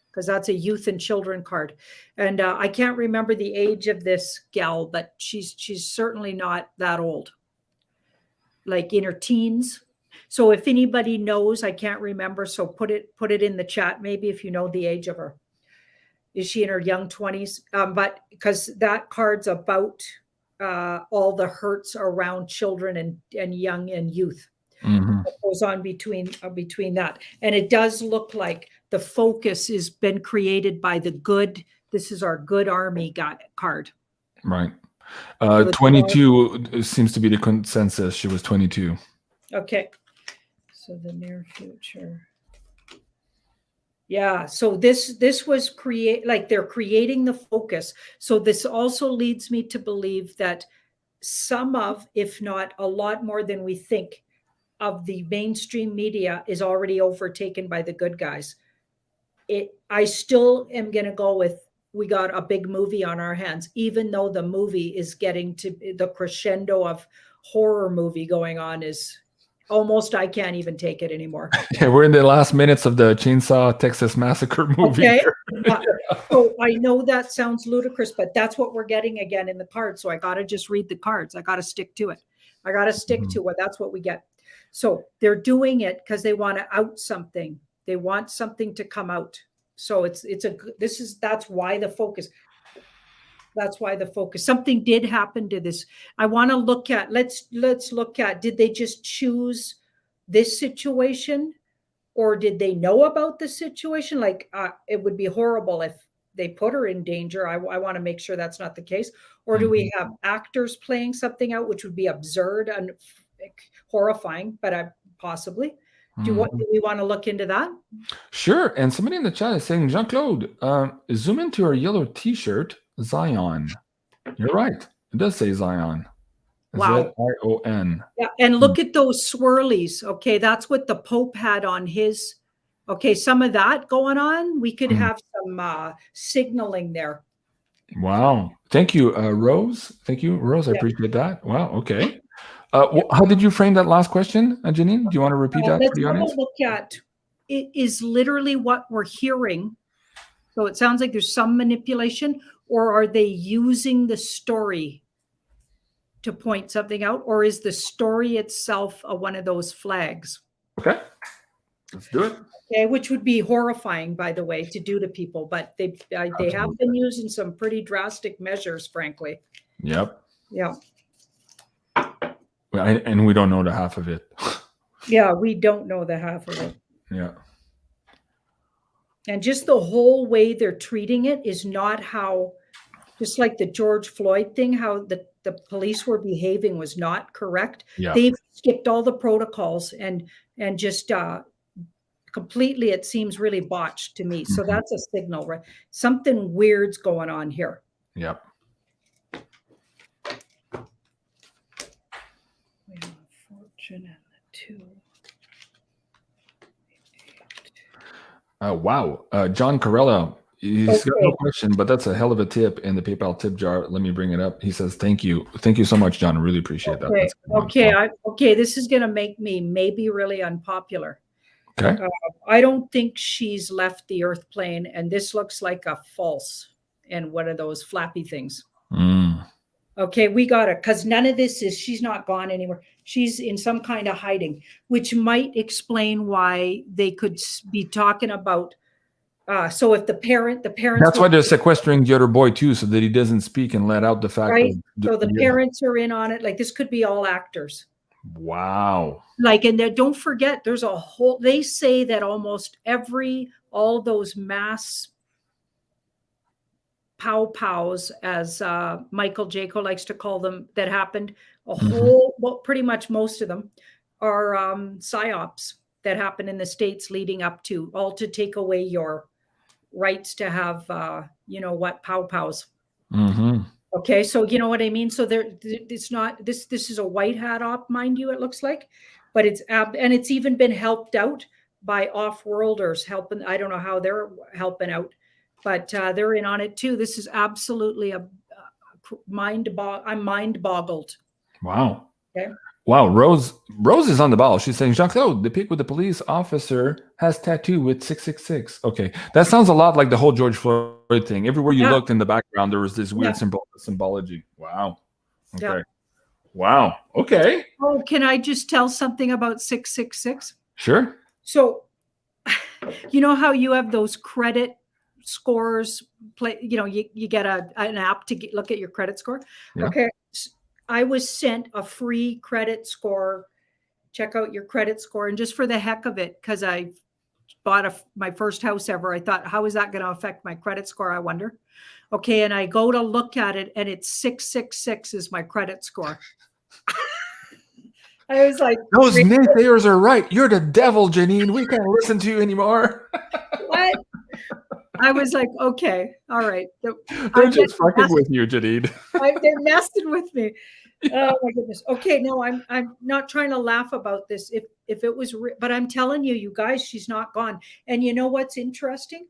because that's a youth and children card. And I can't remember the age of this gal, but she's certainly not that old, like in her teens. So if anybody knows, I can't remember. So put it in the chat, maybe, if you know the age of her. Is she in her young 20s? But because that card's about all the hurts around children and young and youth. What goes on between that. And it does look like the focus has been created by the good. This is our good army card. Right. 22 seems to be the consensus. She was 22. Okay. So the near future. Yeah. So this was they're creating the focus. So this also leads me to believe that some of, if not a lot more than we think, of the mainstream media is already overtaken by the good guys. I still am going to go with, we got a big movie on our hands, even though the movie is getting to the crescendo of horror movie going on is almost, I can't even take it anymore. Yeah, we're in the last minutes of the Chainsaw Texas Massacre movie. Okay. So I know that sounds ludicrous, but that's what we're getting again in the cards. So I got to just read the cards. I got to stick to it. I got to stick to it. That's what we get. So they're doing it because they want to out something. They want something to come out. So that's why the focus. That's why the focus. Something did happen to this. I want to look at, let's look at, did they just choose this situation, or did they know about the situation? Like it would be horrible if they put her in danger. I want to make sure that's not the case. Or do we have actors playing something out, which would be absurd and horrifying, but possibly. Do we want to look into that? Sure. And somebody in the chat is saying, Jean-Claude, zoom into our yellow t-shirt, Zion. You're right. It does say Zion. Wow. Z-I-O-N. Yeah, and look at those swirlies. Okay, that's what the Pope had on his. Okay, some of that going on. We could have some signaling there. Wow. Thank you, Rose. Thank you, Rose. I appreciate that. Wow. Okay. How did you frame that last question, Janine? Do you want to repeat that for the audience? Let's look at it. Is literally what we're hearing. So it sounds like there's some manipulation, or are they using the story to point something out, or is the story itself one of those flags? Okay, let's do it. Okay, which would be horrifying, by the way, to do to people, but they have been using some pretty drastic measures, frankly. Yep. Yeah. And we don't know the half of it. Yeah, we don't know the half of it. Yeah. And just the whole way they're treating it is not how, just like the George Floyd thing, how the police were behaving was not correct. Yeah. They've skipped all the protocols and just completely, it seems really botched to me. So that's a signal, right? Something weird's going on here. Yep. We have fortune and the 2. Wow. John Corella, he's got no question, but that's a hell of a tip in the PayPal tip jar. Let me bring it up. He says, thank you. Thank you so much, John. I really appreciate that. Okay. This is going to make me maybe really unpopular. Okay. I don't think she's left the earth plane, and this looks like a false and one of those flappy things. Okay, we got it, because none of this is, she's not gone anywhere. She's in some kind of hiding, which might explain why they could be talking about. So if the parents. That's why they're sequestering the other boy too, so that he doesn't speak and let out the fact. Right. So the parents are in on it. Like, this could be all actors. Wow. Like, and don't forget, there's a whole, they say that almost all those mass pow pows, as Michael Jaco likes to call them, that happened. A whole, well, pretty much most of them are psyops that happened in the States leading up to, all to take away your rights to have, you know what, pow pows. Okay, so you know what I mean. So it's not this. This is a white hat op, mind you. It looks like, but and it's even been helped out by off-worlders helping. I don't know how they're helping out, but they're in on it too. This is absolutely I'm mind boggled. Wow. Okay. Wow. Rose is on the ball. She's saying, Jean-Claude, the pic with the police officer has tattoo with 666. Okay. That sounds a lot like the whole George Floyd thing. Everywhere you looked in the background, there was this weird symbology. Wow. Okay. Yeah. Wow. Okay. Oh, can I just tell something about 666? Sure. So, you know how you have those credit scores, you know, you get an app to look at your credit score. Yeah. Okay. I was sent a free credit score. Check out your credit score. And just for the heck of it, because I bought my first house ever, I thought, how is that going to affect my credit score? I wonder. Okay. And I go to look at it and it's 666 is my credit score. I was like, those naysayers are right. You're the devil, Janine. We can't listen to you anymore. What? I was like, okay, all right. They're just fucking with you, Janine. They're messing with me. Oh my goodness. Okay, no, I'm not trying to laugh about this. If it was, but I'm telling you guys, she's not gone. And you know what's interesting?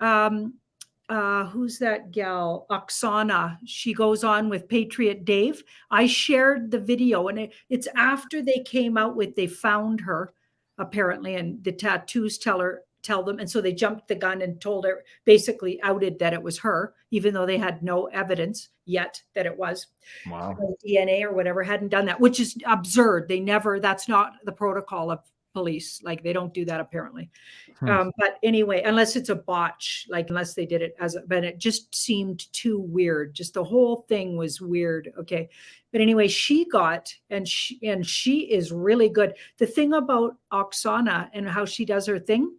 Who's that gal? Oksana. She goes on with Patriot Dave. I shared the video, and it's after they came out with, they found her apparently, and the tattoos tell them, and so they jumped the gun and told her, basically outed that it was her, even though they had no evidence yet that it was. Wow. DNA or whatever, hadn't done that, which is absurd. They never, that's not the protocol of police. Like, they don't do that apparently. But anyway, unless it's a botch, like unless they did it but it just seemed too weird. Just the whole thing was weird. Okay. But anyway, she got, and she is really good. The thing about Oksana and how she does her thing,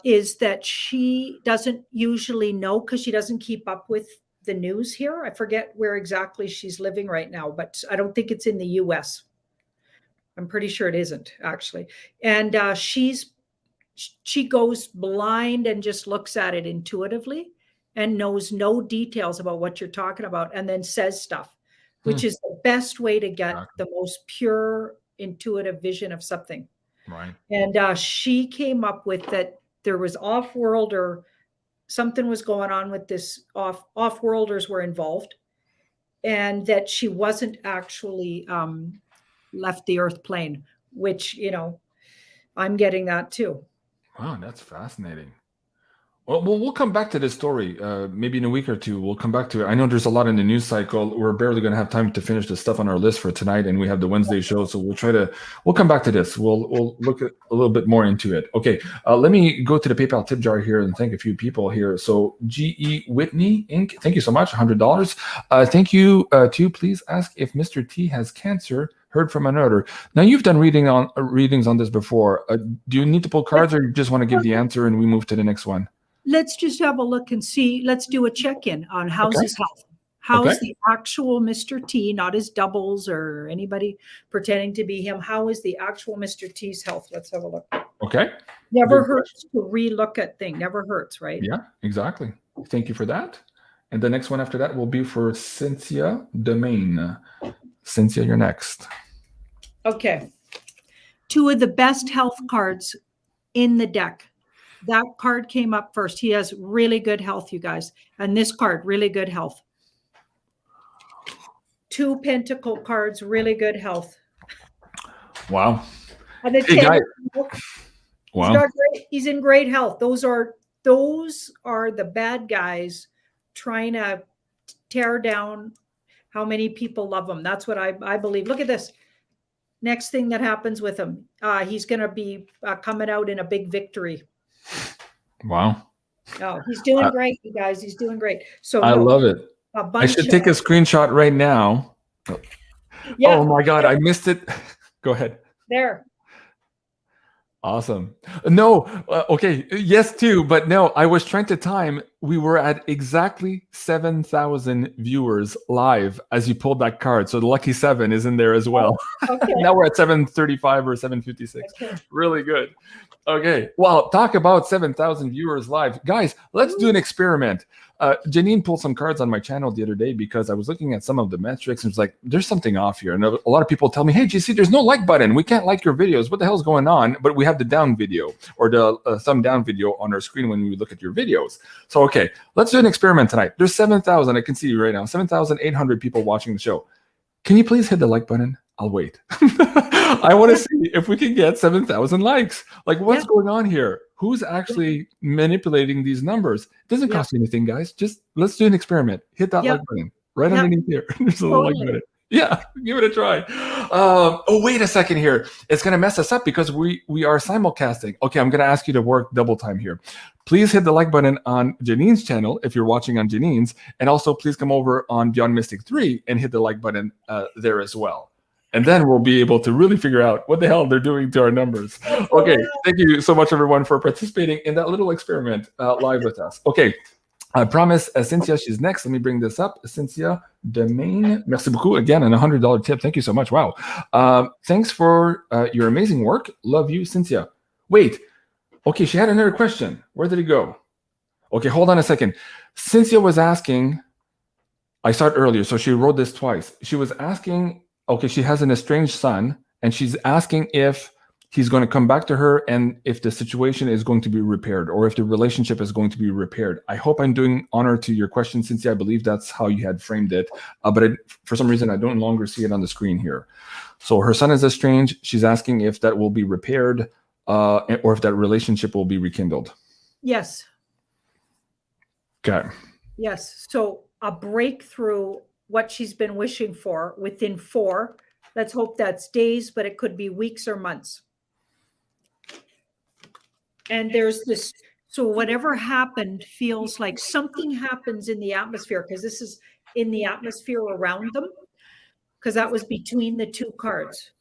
is that she doesn't usually know, because she doesn't keep up with the news here. I forget where exactly she's living right now, but I don't think it's in the US. I'm pretty sure it isn't, actually. And she goes blind and just looks at it intuitively and knows no details about what you're talking about, and then says stuff, which is the best way to get the most pure intuitive vision of something. Right. And she came up with that there was off-worlder, something was going on with this, off-worlders were involved, and that she wasn't actually left the earth plane, which, you know, I'm getting that too. Wow, that's fascinating. Well, we'll come back to this story. Maybe in a week or two, we'll come back to it. I know there's a lot in the news cycle. We're barely going to have time to finish the stuff on our list for tonight, and we have the Wednesday show, so we'll come back to this. We'll look at a little bit more into it. Okay, let me go to the PayPal tip jar here and thank a few people here. So G.E. Whitney Inc., thank you so much, $100. Thank you to please ask if Mr. T has cancer. Heard from another. Now, you've done readings on this before. Do you need to pull cards, or you just want to give the answer and we move to the next one? Let's just have a look and see. Let's do a check-in on how's his health. How is the actual Mr. T, not his doubles or anybody pretending to be him. How is the actual Mr. T's health? Let's have a look. Okay. Never hurts to re-look at things. Never hurts, right? Yeah, exactly. Thank you for that. And the next one after that will be for Cynthia Domain. Cynthia, you're next. Okay. Two of the best health cards in the deck. That card came up first. He has really good health, you guys. And this card, really good health. Two Pentacle cards, really good health. Wow. And the Wow. He's in great health. Those are the bad guys trying to tear down how many people love him. That's what I believe. Look at this. Next thing that happens with him, he's going to be coming out in a big victory. Wow. Oh, he's doing great, you guys. He's doing great. So I love it. I should take a screenshot right now. Yeah. Oh my God, I missed it. Go ahead. There. Awesome. No, okay, yes too, but no, I was trying to time we were at exactly 7,000 viewers live as you pulled that card. So the lucky 7 is in there as well. Okay. Now we're at 735 or 756. Okay. Really good. Okay. Well, talk about 7,000 viewers live. Guys, let's do an experiment. Janine pulled some cards on my channel the other day because I was looking at some of the metrics and was like, there's something off here. And a lot of people tell me, hey, GC, there's no like button. We can't like your videos. What the hell's going on? But we have the down video or the thumb down video on our screen when we look at your videos. So, okay, let's do an experiment tonight. There's 7,000. I can see you right now. 7,800 people watching the show. Can you please hit the like button? I'll wait. I want to see if we can get 7,000 likes. Like, what's going on here? Who's actually manipulating these numbers? It doesn't cost you anything, guys. Just let's do an experiment. Hit that like button right underneath here. There's a little like button. Yeah, give it a try. Oh, wait a second here. It's going to mess us up because we are simulcasting. Okay, I'm going to ask you to work double time here. Please hit the like button on Janine's channel if you're watching on Janine's. And also, please come over on Beyond Mystic 3 and hit the like button there as well. And then we'll be able to really figure out what the hell they're doing to our numbers. Okay, thank you so much, everyone, for participating in that little experiment live with us. Okay, I promise Cynthia, she's next. Let me bring this up. Cynthia Demain, merci beaucoup. Again, an $100 tip. Thank you so much. Wow. Thanks for your amazing work. Love you, Cynthia. Wait. Okay, she had another question. Where did it go? Okay, hold on a second. Cynthia was asking, I saw it earlier, so she wrote this twice. She was asking, okay, she has an estranged son, and she's asking if he's going to come back to her and if the situation is going to be repaired or if the relationship is going to be repaired. I hope I'm doing honor to your question, Cynthia. I believe that's how you had framed it, but for some reason, I don't longer see it on the screen here. So her son is estranged. She's asking if that will be repaired or if that relationship will be rekindled. Yes. Okay. Yes. So a breakthrough, what she's been wishing for within 4. Let's hope that's days, but it could be weeks or months. And there's this, so whatever happened feels like something happens in the atmosphere, because this is in the atmosphere around them, because that was between the 2 cards.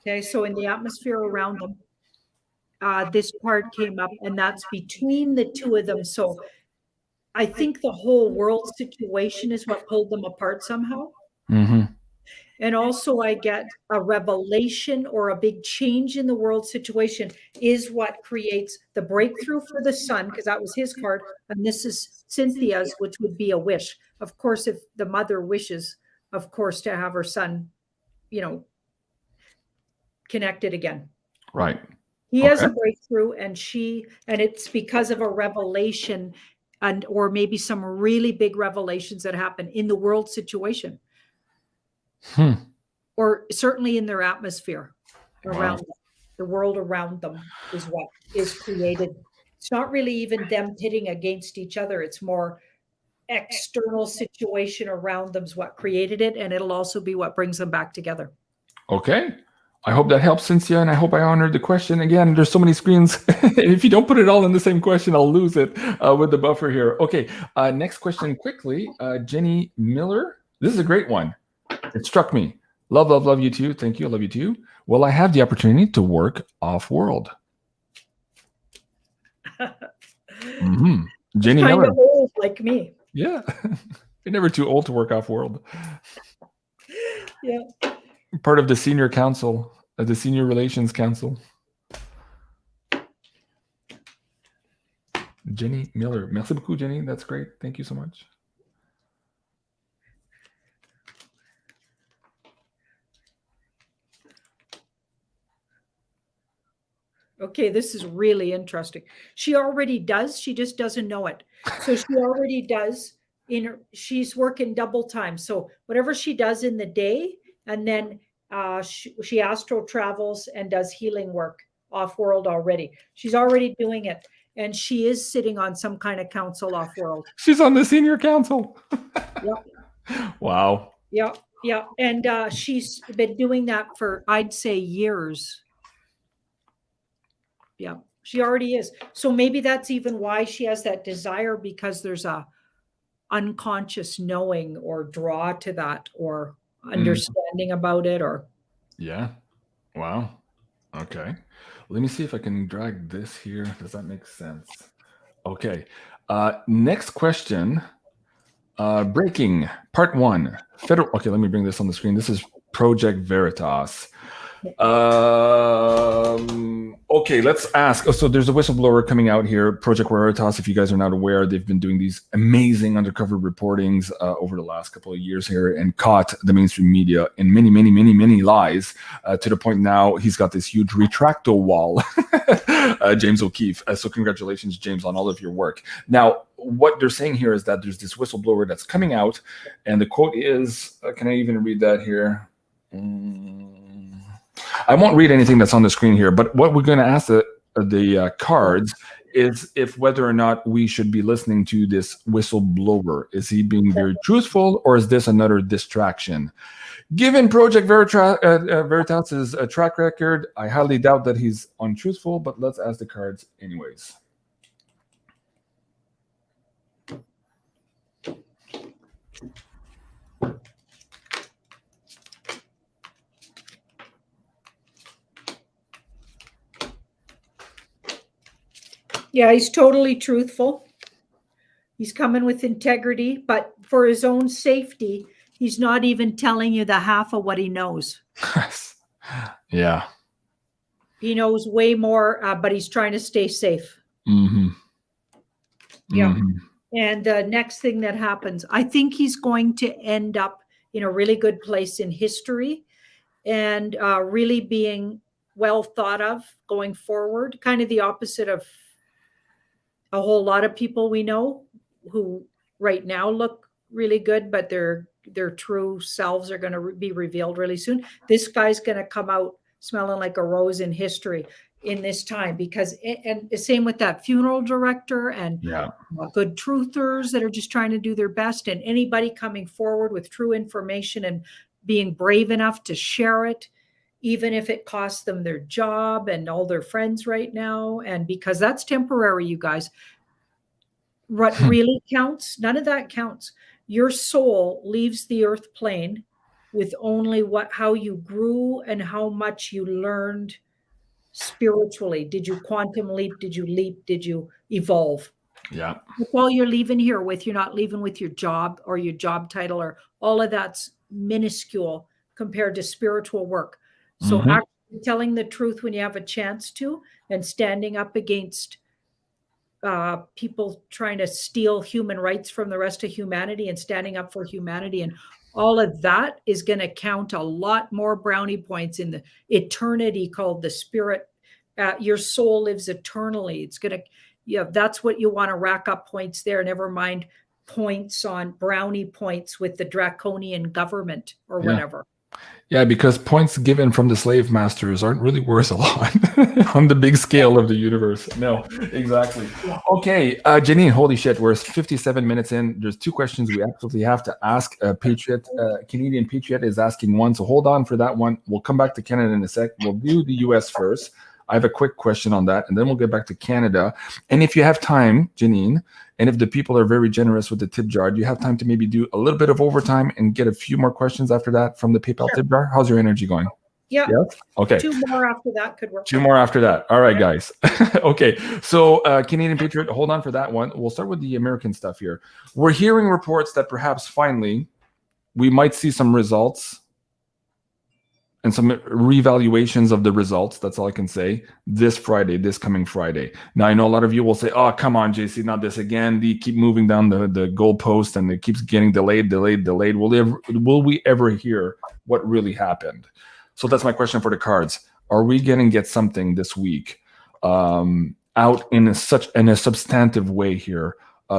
Okay, so in the atmosphere around them, this card came up, and that's between the 2 of them. So I think the whole world situation is what pulled them apart somehow. Mm-hmm. And also I get a revelation or a big change in the world situation is what creates the breakthrough for the son, because that was his card. And this is Cynthia's, which would be a wish. Of course, if the mother wishes, of course, to have her son, connected again. Right. He has a breakthrough, and it's because of a revelation or maybe some really big revelations that happen in the world situation. Or certainly in their atmosphere around them. The world around them is what is created. It's not really even them pitting against each other. It's more external situation around them is what created it. And it'll also be what brings them back together. Okay. I hope that helps, Cynthia, and I hope I honored the question. Again, there's so many screens. If you don't put it all in the same question, I'll lose it with the buffer here. Okay, next question quickly. Jenny Miller. This is a great one. It struck me. Love, love, love you too. Thank you. I love you too. Will I have the opportunity to work off-world? Jenny kind Miller. of old like me. Yeah. You're never too old to work off-world. Yeah. Part of the senior council, the senior relations council. Jenny Miller. Merci beaucoup, Jenny. That's great. Thank you so much. Okay, this is really interesting. She already does. She just doesn't know it. So she already does. She's working double time. So whatever she does in the day, and then she astral travels and does healing work off-world already. She's already doing it. And she is sitting on some kind of council off-world. She's on the senior council. Yep. Wow. Yeah, yeah. And she's been doing that for, I'd say, years. Yeah, she already is. So maybe that's even why she has that desire, because there's a unconscious knowing or draw to that or understanding about it. Or yeah. Wow. Okay. Let me see if I can drag this here. Does that make sense? Okay. Next question. Breaking part 1. Federal. Okay, let me bring this on the screen. This is Project Veritas. Okay, let's ask. So there's a whistleblower coming out here, Project Veritas. If you guys are not aware, they've been doing these amazing undercover reportings over the last couple of years here and caught the mainstream media in many lies to the point now he's got this huge retractile wall, James O'Keefe. So congratulations, James, on all of your work. Now, what they're saying here is that there's this whistleblower that's coming out, and the quote is, can I even read that here? I won't read anything that's on the screen here, but what we're going to ask the cards is if whether or not we should be listening to this whistleblower. Is he being very truthful, or is this another distraction? Given Project Veritas's track record, I highly doubt that he's untruthful, but let's ask the cards anyways. Yeah, he's totally truthful. He's coming with integrity, but for his own safety, he's not even telling you the half of what he knows. Yeah. He knows way more, but he's trying to stay safe. Mm-hmm. Yeah. Mm-hmm. And the next thing that happens, I think he's going to end up in a really good place in history and really being well thought of going forward, kind of the opposite of a whole lot of people we know who right now look really good, but their true selves are going to be revealed really soon. This guy's going to come out smelling like a rose in history in this time, because and the same with that funeral director and good truthers that are just trying to do their best, and anybody coming forward with true information and being brave enough to share it, even if it costs them their job and all their friends right now. And because that's temporary, you guys, what really counts, none of that counts. Your soul leaves the earth plane with only how you grew and how much you learned spiritually. Did you quantum leap? Did you leap? Did you evolve? Yeah. That's all you're leaving here with. You're not leaving with your job or your job title, or all of that's minuscule compared to spiritual work. So actually telling the truth when you have a chance to, and standing up against people trying to steal human rights from the rest of humanity and standing up for humanity, and all of that is going to count a lot more brownie points in the eternity called the spirit. Your soul lives eternally. It's going to, that's what you want to rack up points there. Never mind points on brownie points with the draconian government or whatever. Yeah, because points given from the slave masters aren't really worth a lot on the big scale of the universe. No, exactly. Okay, Janine, holy shit, we're 57 minutes in. There's 2 questions we absolutely have to ask. Patriot, Canadian Patriot is asking one, so hold on for that one. We'll come back to Canada in a sec. We'll do the US first. I have a quick question on that, and then we'll get back to Canada. And if you have time, Janine, and if the people are very generous with the tip jar, do you have time to maybe do a little bit of overtime and get a few more questions after that from the PayPal tip jar? How's your energy going? Yeah. Yes? Okay. 2 more after that could work. 2 more after that. All right, guys. Okay. So Canadian Patriot, hold on for that one. We'll start with the American stuff here. We're hearing reports that perhaps finally we might see some results and some revaluations of the results. That's all I can say. This coming Friday. Now, I know a lot of you will say, oh, come on, JC, not this again. They keep moving down the goalpost and it keeps getting delayed. Will we ever hear what really happened? So that's my question for the cards. Are we going to get something this week out in a substantive way here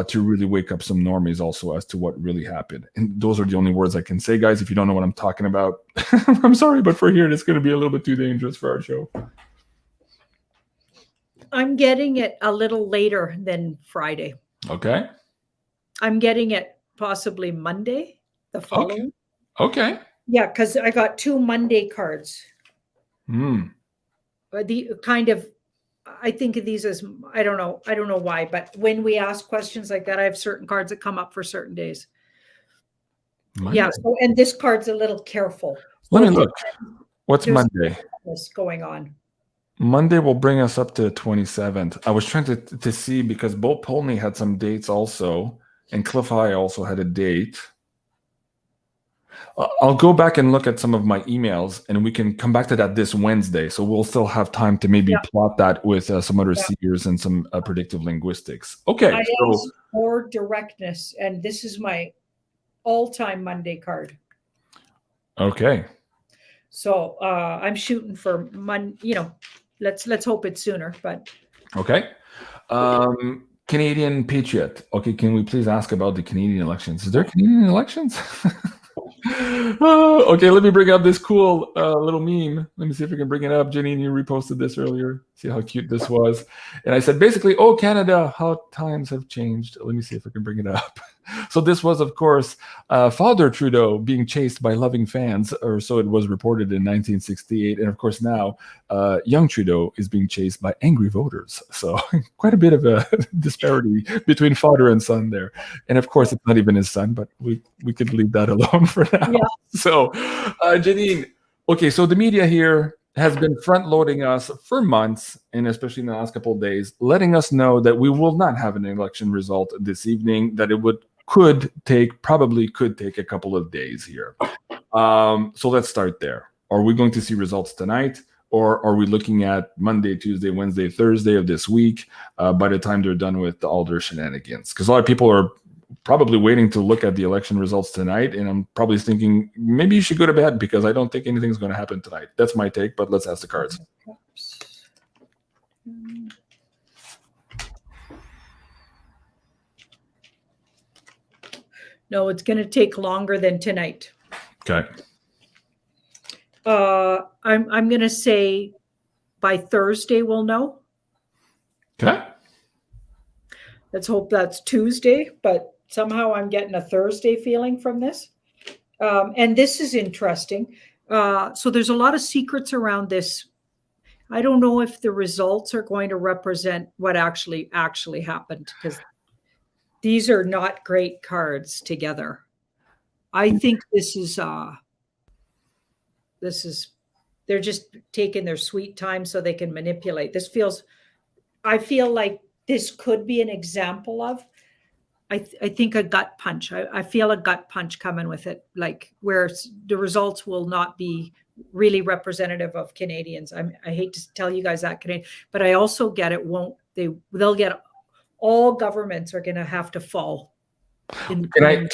to really wake up some normies also as to what really happened? And those are the only words I can say, guys. If you don't know what I'm talking about, I'm sorry, but for here, it's going to be a little bit too dangerous for our show. I'm getting it a little later than Friday. Okay. I'm getting it possibly Monday, the following. Okay. Yeah, because I got 2 Monday cards. The kind of, I think of these as, I don't know why, but when we ask questions like that, I have certain cards that come up for certain days. Monday. Yeah. So, and this card's a little careful. Let me look. What's Monday? This going on. Monday will bring us up to the 27th. I was trying to see because Bo Polney had some dates also, and Cliff High also had a date. I'll go back and look at some of my emails, and we can come back to that this Wednesday. So we'll still have time to maybe plot that with some other seers and some predictive linguistics. Okay. I asked for directness, and this is my all-time Monday card. Okay. So I'm shooting for let's hope it's sooner, but okay. Canadian Patriot. Okay, can we please ask about the Canadian elections? Is there Canadian elections? Okay, let me bring up this cool little meme. Let me see if I can bring it up. Janine, you reposted this earlier. See how cute this was. And I said, basically, oh, Canada, how times have changed. Let me see if I can bring it up. So this was, of course, Father Trudeau being chased by loving fans, or so it was reported in 1968. And of course, now young Trudeau is being chased by angry voters. So quite a bit of a disparity between father and son there. And of course, it's not even his son, but we could leave that alone for now. Yeah. So, Janine, okay, so the media here has been front-loading us for months, and especially in the last couple of days, letting us know that we will not have an election result this evening, that it probably could take a couple of days here. So let's start there. Are we going to see results tonight, or are we looking at Monday, Tuesday, Wednesday, Thursday of this week by the time they're done with all their shenanigans? Because a lot of people are probably waiting to look at the election results tonight, and I'm probably thinking maybe you should go to bed because I don't think anything's going to happen tonight. That's my take, but let's ask the cards. No, it's going to take longer than tonight. Okay. I'm going to say by Thursday we'll know. Okay. Let's hope that's Tuesday, but somehow I'm getting a Thursday feeling from this. And this is interesting. So there's a lot of secrets around this. I don't know if the results are going to represent what actually happened, because these are not great cards together. I think they're just taking their sweet time so they can manipulate. I feel like this could be an example of, I think, a gut punch. I feel a gut punch coming with it, like where the results will not be really representative of Canadians. I hate to tell you guys that, but I also get it they'll get, all governments are going to have to fall. Can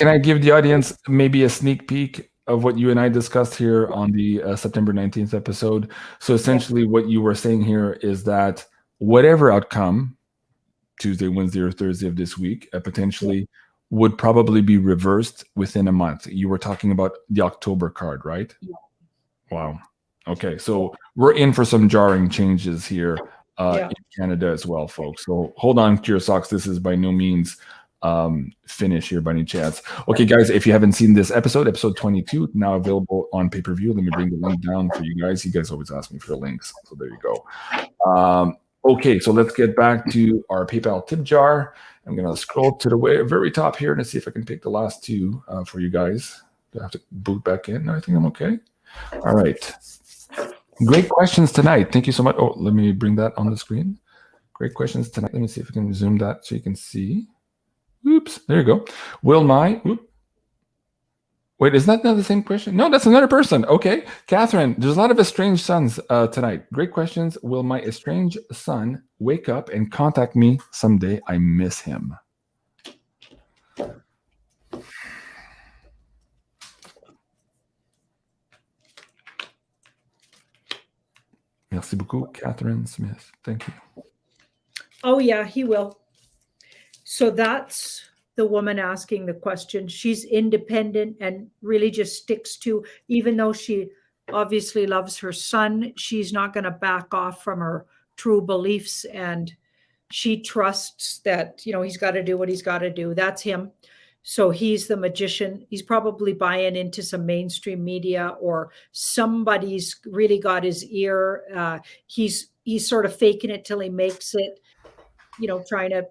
I give the audience maybe a sneak peek of what you and I discussed here on the September 19th episode? So essentially what you were saying here is that whatever outcome, Tuesday, Wednesday, or Thursday of this week, potentially would probably be reversed within a month. You were talking about the October card, right? Yeah. Wow. Okay, so we're in for some jarring changes here in Canada as well, folks. So hold on to your socks. This is by no means finish here by any chance. Okay, guys, if you haven't seen this episode 22, now available on pay-per-view. Let me bring the link down for you guys. You guys always ask me for the links, so there you go. Okay, so let's get back to our PayPal tip jar. I'm going to scroll to the very top here and see if I can pick the last two for you guys. Do I have to boot back in? No, I think I'm okay. All right. Great questions tonight. Thank you so much. Oh, let me bring that on the screen. Great questions tonight. Let me see if I can zoom that so you can see. Oops, there you go. Will my... Wait, is that not the same question? No, that's another person. Okay. Catherine, there's a lot of estranged sons tonight. Great questions. Will my estranged son wake up and contact me someday? I miss him. Merci beaucoup, Catherine Smith. Thank you. Oh, yeah, he will. So that's the woman asking the question. She's independent and really just sticks to, even though she obviously loves her son, she's not going to back off from her true beliefs. And she trusts that, he's got to do what he's got to do. That's him. So he's the magician. He's probably buying into some mainstream media, or somebody's really got his ear. He's sort of faking it till he makes it, trying to,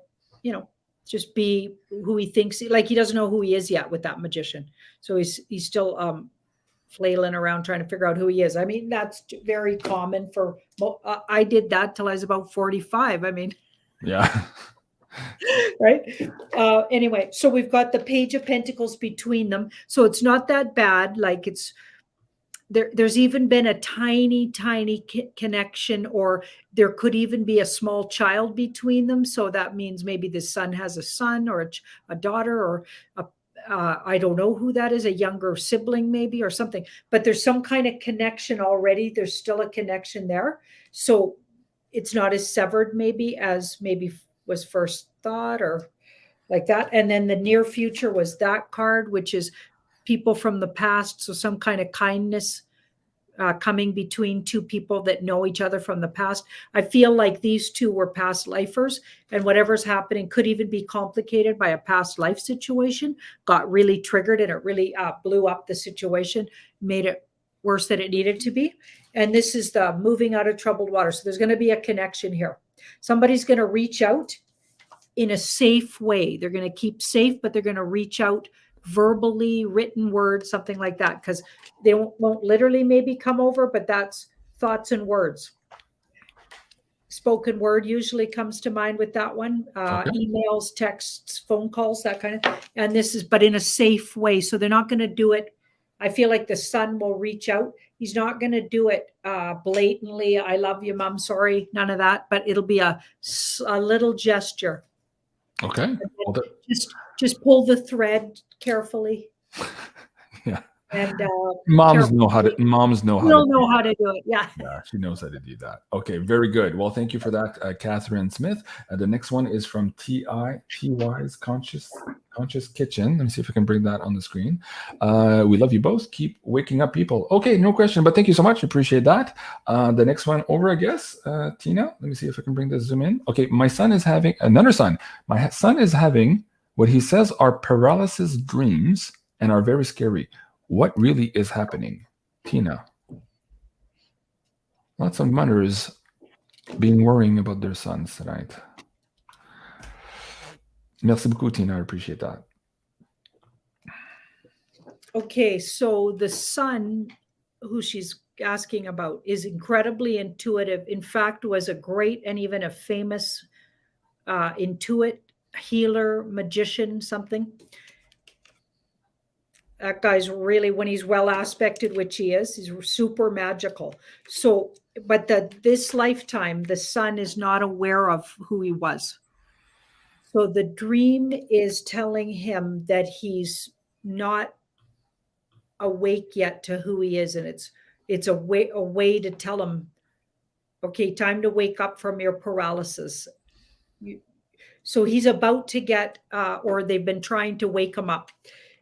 just be who he thinks. Like, he doesn't know who he is yet with that magician. So he's still flailing around trying to figure out who he is. I mean, that's very common for, I did that till I was about 45. I mean, yeah. right. Anyway, so we've got the Page of Pentacles between them. So it's not that bad. Like it's, there's even been a tiny connection, or there could even be a small child between them. So that means maybe the son has a son or a daughter, or I don't know who that is, a younger sibling maybe, or something. But there's some kind of connection already. There's still a connection there. So it's not as severed maybe as maybe was first thought, or like that. And then the near future was that card, which is people from the past. So some kind of kindness coming between two people that know each other from the past. I feel like these two were past lifers, and whatever's happening could even be complicated by a past life situation, got really triggered, and it really blew up the situation, made it worse than it needed to be. And this is the moving out of troubled water. So there's going to be a connection here. Somebody's going to reach out in a safe way. They're going to keep safe, but they're going to reach out verbally, written words, something like that, because they won't literally maybe come over, but that's thoughts and words. Spoken word usually comes to mind with that one. Okay. Emails, texts, phone calls, that kind of. And this is, but in a safe way. So they're not going to do it. I feel like the son will reach out. He's not going to do it blatantly. I love you, Mom. Sorry, none of that. But it'll be a little gesture. Okay. Well, Just pull the thread carefully. Yeah. And moms know how to do it. Yeah. Yeah, she knows how to do that. Okay, very good. Well, thank you for that, Catherine Smith. The next one is from TY's Conscious Kitchen. Let me see if I can bring that on the screen. We love you both. Keep waking up, people. Okay, no question, but thank you so much. Appreciate that. The next one over, I guess. Tina, let me see if I can bring this zoom in. Okay, my son is having another son. My son is having what he says are paralysis dreams and are very scary. What really is happening? Tina. Lots of mothers worrying about their sons tonight. Merci beaucoup, Tina. I appreciate that. Okay, so the son who she's asking about is incredibly intuitive. In fact, was a great and even a famous intuit healer, magician, something. That guy's really, when he's well aspected, which he is, he's super magical. So, but this lifetime, the son is not aware of who he was. So the dream is telling him that he's not awake yet to who he is. And it's a way to tell him, okay, time to wake up from your paralysis. So he's about to get, or they've been trying to wake him up.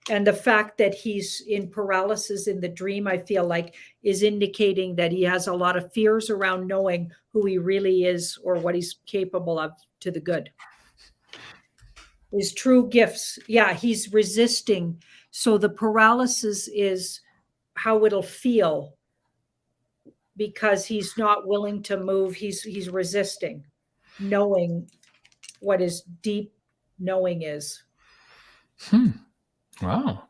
And the fact that he's in paralysis in the dream, I feel like, is indicating that he has a lot of fears around knowing who he really is or what he's capable of to the good. His true gifts. Yeah, he's resisting. So the paralysis is how it'll feel because he's not willing to move. He's resisting, knowing what his deep knowing is. Wow.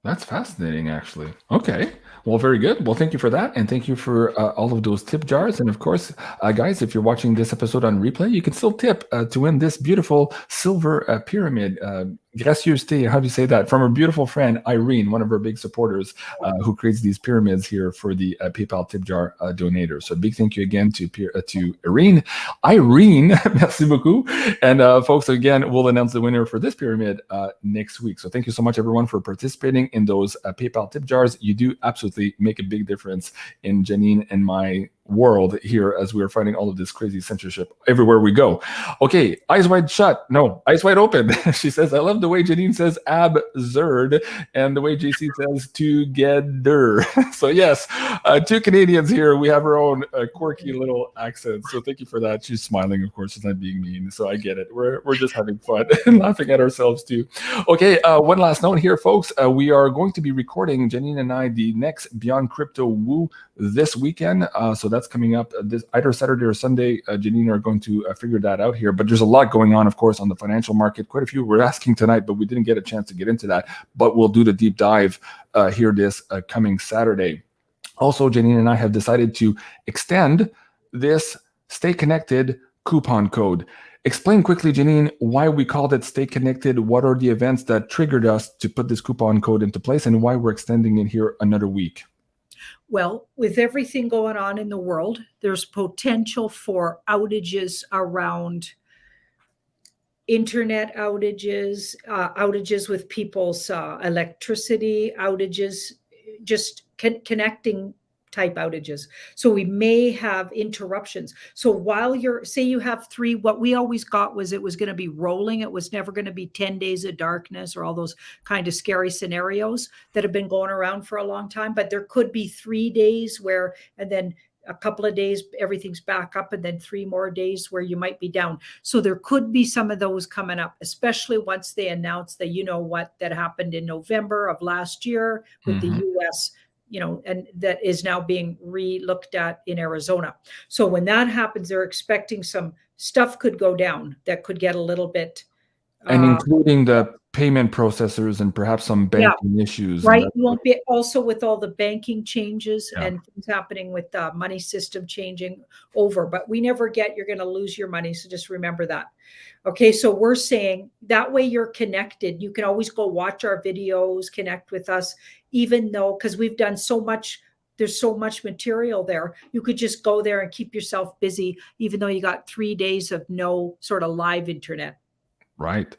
That's fascinating, actually. Okay. Well, very good. Well, thank you for that. And thank you for all of those tip jars. And of course, guys, if you're watching this episode on replay, you can still tip to win this beautiful silver pyramid. Gracieuseté, how do you say that? From our beautiful friend, Irene, one of our big supporters who creates these pyramids here for the PayPal tip jar donators. So a big thank you again to Irene. Merci beaucoup. And folks, again, we'll announce the winner for this pyramid next week. So thank you so much, everyone, for participating in those PayPal tip jars. You do absolutely make a big difference in Janine and my world here as we are fighting all of this crazy censorship everywhere we go. Okay, eyes wide shut. No, eyes wide open. She says, I love the way Janine says absurd and the way JC says together. So yes, two Canadians here. We have our own quirky little accents. So thank you for that. She's smiling, of course. She's not being mean. So I get it. We're just having fun and laughing at ourselves too. Okay, one last note here, folks. We are going to be recording, Janine and I, the next Beyond Crypto Woo this weekend. So that's that's coming up this either Saturday or Sunday. Janine are going to figure that out here. But there's a lot going on, of course, on the financial market. Quite a few were asking tonight, but we didn't get a chance to get into that. But we'll do the deep dive here this coming Saturday. Also, Janine and I have decided to extend this Stay Connected coupon code. Explain quickly, Janine, why we called it Stay Connected. What are the events that triggered us to put this coupon code into place, and why we're extending it here another week? Well, with everything going on in the world, there's potential for outages around internet outages, outages with people's electricity, outages, just connecting type outages. So we may have interruptions. So while say you have 3, what we always got was it was going to be rolling. It was never going to be 10 days of darkness or all those kind of scary scenarios that have been going around for a long time. But there could be 3 days where, and then a couple of days, everything's back up, and then 3 more days where you might be down. So there could be some of those coming up, especially once they announce that, you know what, that happened in November of last year with the US, you know, and that is now being re-looked at in Arizona. So when that happens, they're expecting some stuff could go down that could get a little bit. And including the payment processors and perhaps some banking issues. Right. You won't be also with all the banking changes and things happening with the money system changing over, but we never get, you're going to lose your money. So just remember that. Okay. So we're saying that way you're connected. You can always go watch our videos, connect with us, even though, because we've done so much, there's so much material there. You could just go there and keep yourself busy, even though you got 3 days of no sort of live internet. Right.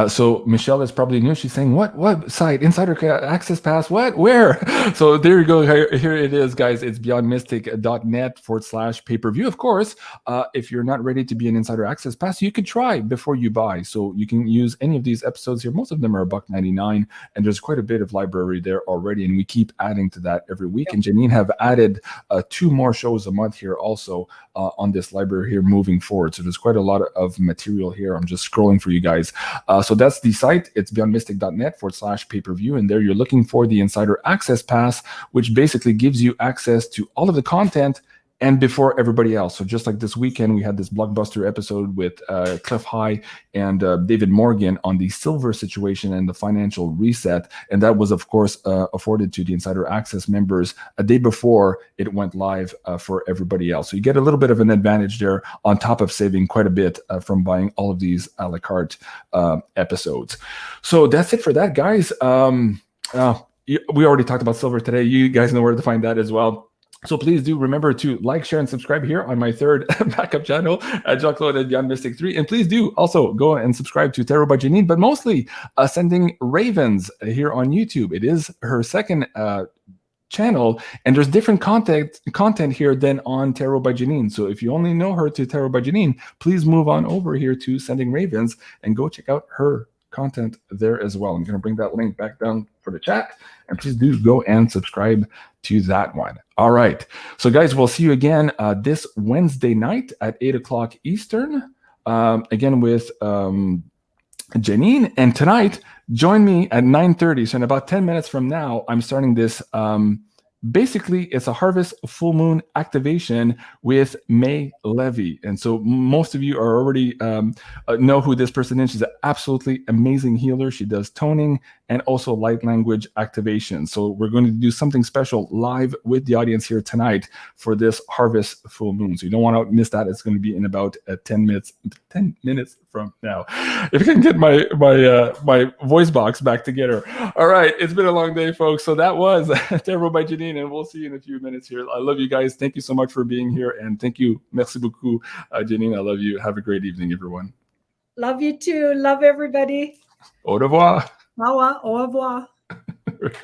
So Michelle is probably new. She's saying, what site? Insider Access Pass? What? Where? So there you go. Here it is, guys. It's beyondmystic.net/pay-per-view. Of course, if you're not ready to be an Insider Access Pass, you could try before you buy. So you can use any of these episodes here. Most of them are $1.99, and there's quite a bit of library there already, and we keep adding to that every week. And Janine have added 2 more shows a month here also on this library here moving forward. So there's quite a lot of material here. I'm just scrolling for you guys. So that's the site. It's beyondmystic.net/pay-per-view. And there you're looking for the Insider Access Pass, which basically gives you access to all of the content and before everybody else. So just like this weekend, we had this blockbuster episode with Cliff High and David Morgan on the silver situation and the financial reset. And that was, of course, afforded to the Insider Access members a day before it went live for everybody else. So you get a little bit of an advantage there on top of saving quite a bit from buying all of these a la carte episodes. So that's it for that, guys. We already talked about silver today. You guys know where to find that as well. So please do remember to like, share, and subscribe here on my third backup channel at Jean-Claude at BeyondMystic 3. And please do also go and subscribe to Tarot by Janine, but mostly Sending Ravens here on YouTube. It is her second channel, and there's different content here than on Tarot by Janine. So if you only know her to Tarot by Janine, please move on over here to Sending Ravens and go check out her content there as well. I'm going to bring that link back down for the chat, and please do go and subscribe to that one. All right. So guys, we'll see you again this Wednesday night at 8 o'clock Eastern, again with Janine. And tonight, join me at 9:30. So in about 10 minutes from now, I'm starting this basically, it's a harvest full moon activation with May Levy. And so most of you are already know who this person is. She's an absolutely amazing healer. She does toning and also light language activation. So we're going to do something special live with the audience here tonight for this harvest full moon. So you don't want to miss that. It's going to be in about 10 minutes from now. If you can get my voice box back together. All right. It's been a long day, folks. So that was Tarot by Janine, and we'll see you in a few minutes here. I love you guys. Thank you so much for being here. And thank you. Merci beaucoup, Janine. I love you. Have a great evening, everyone. Love you too. Love everybody. Au revoir. Au revoir. Okay.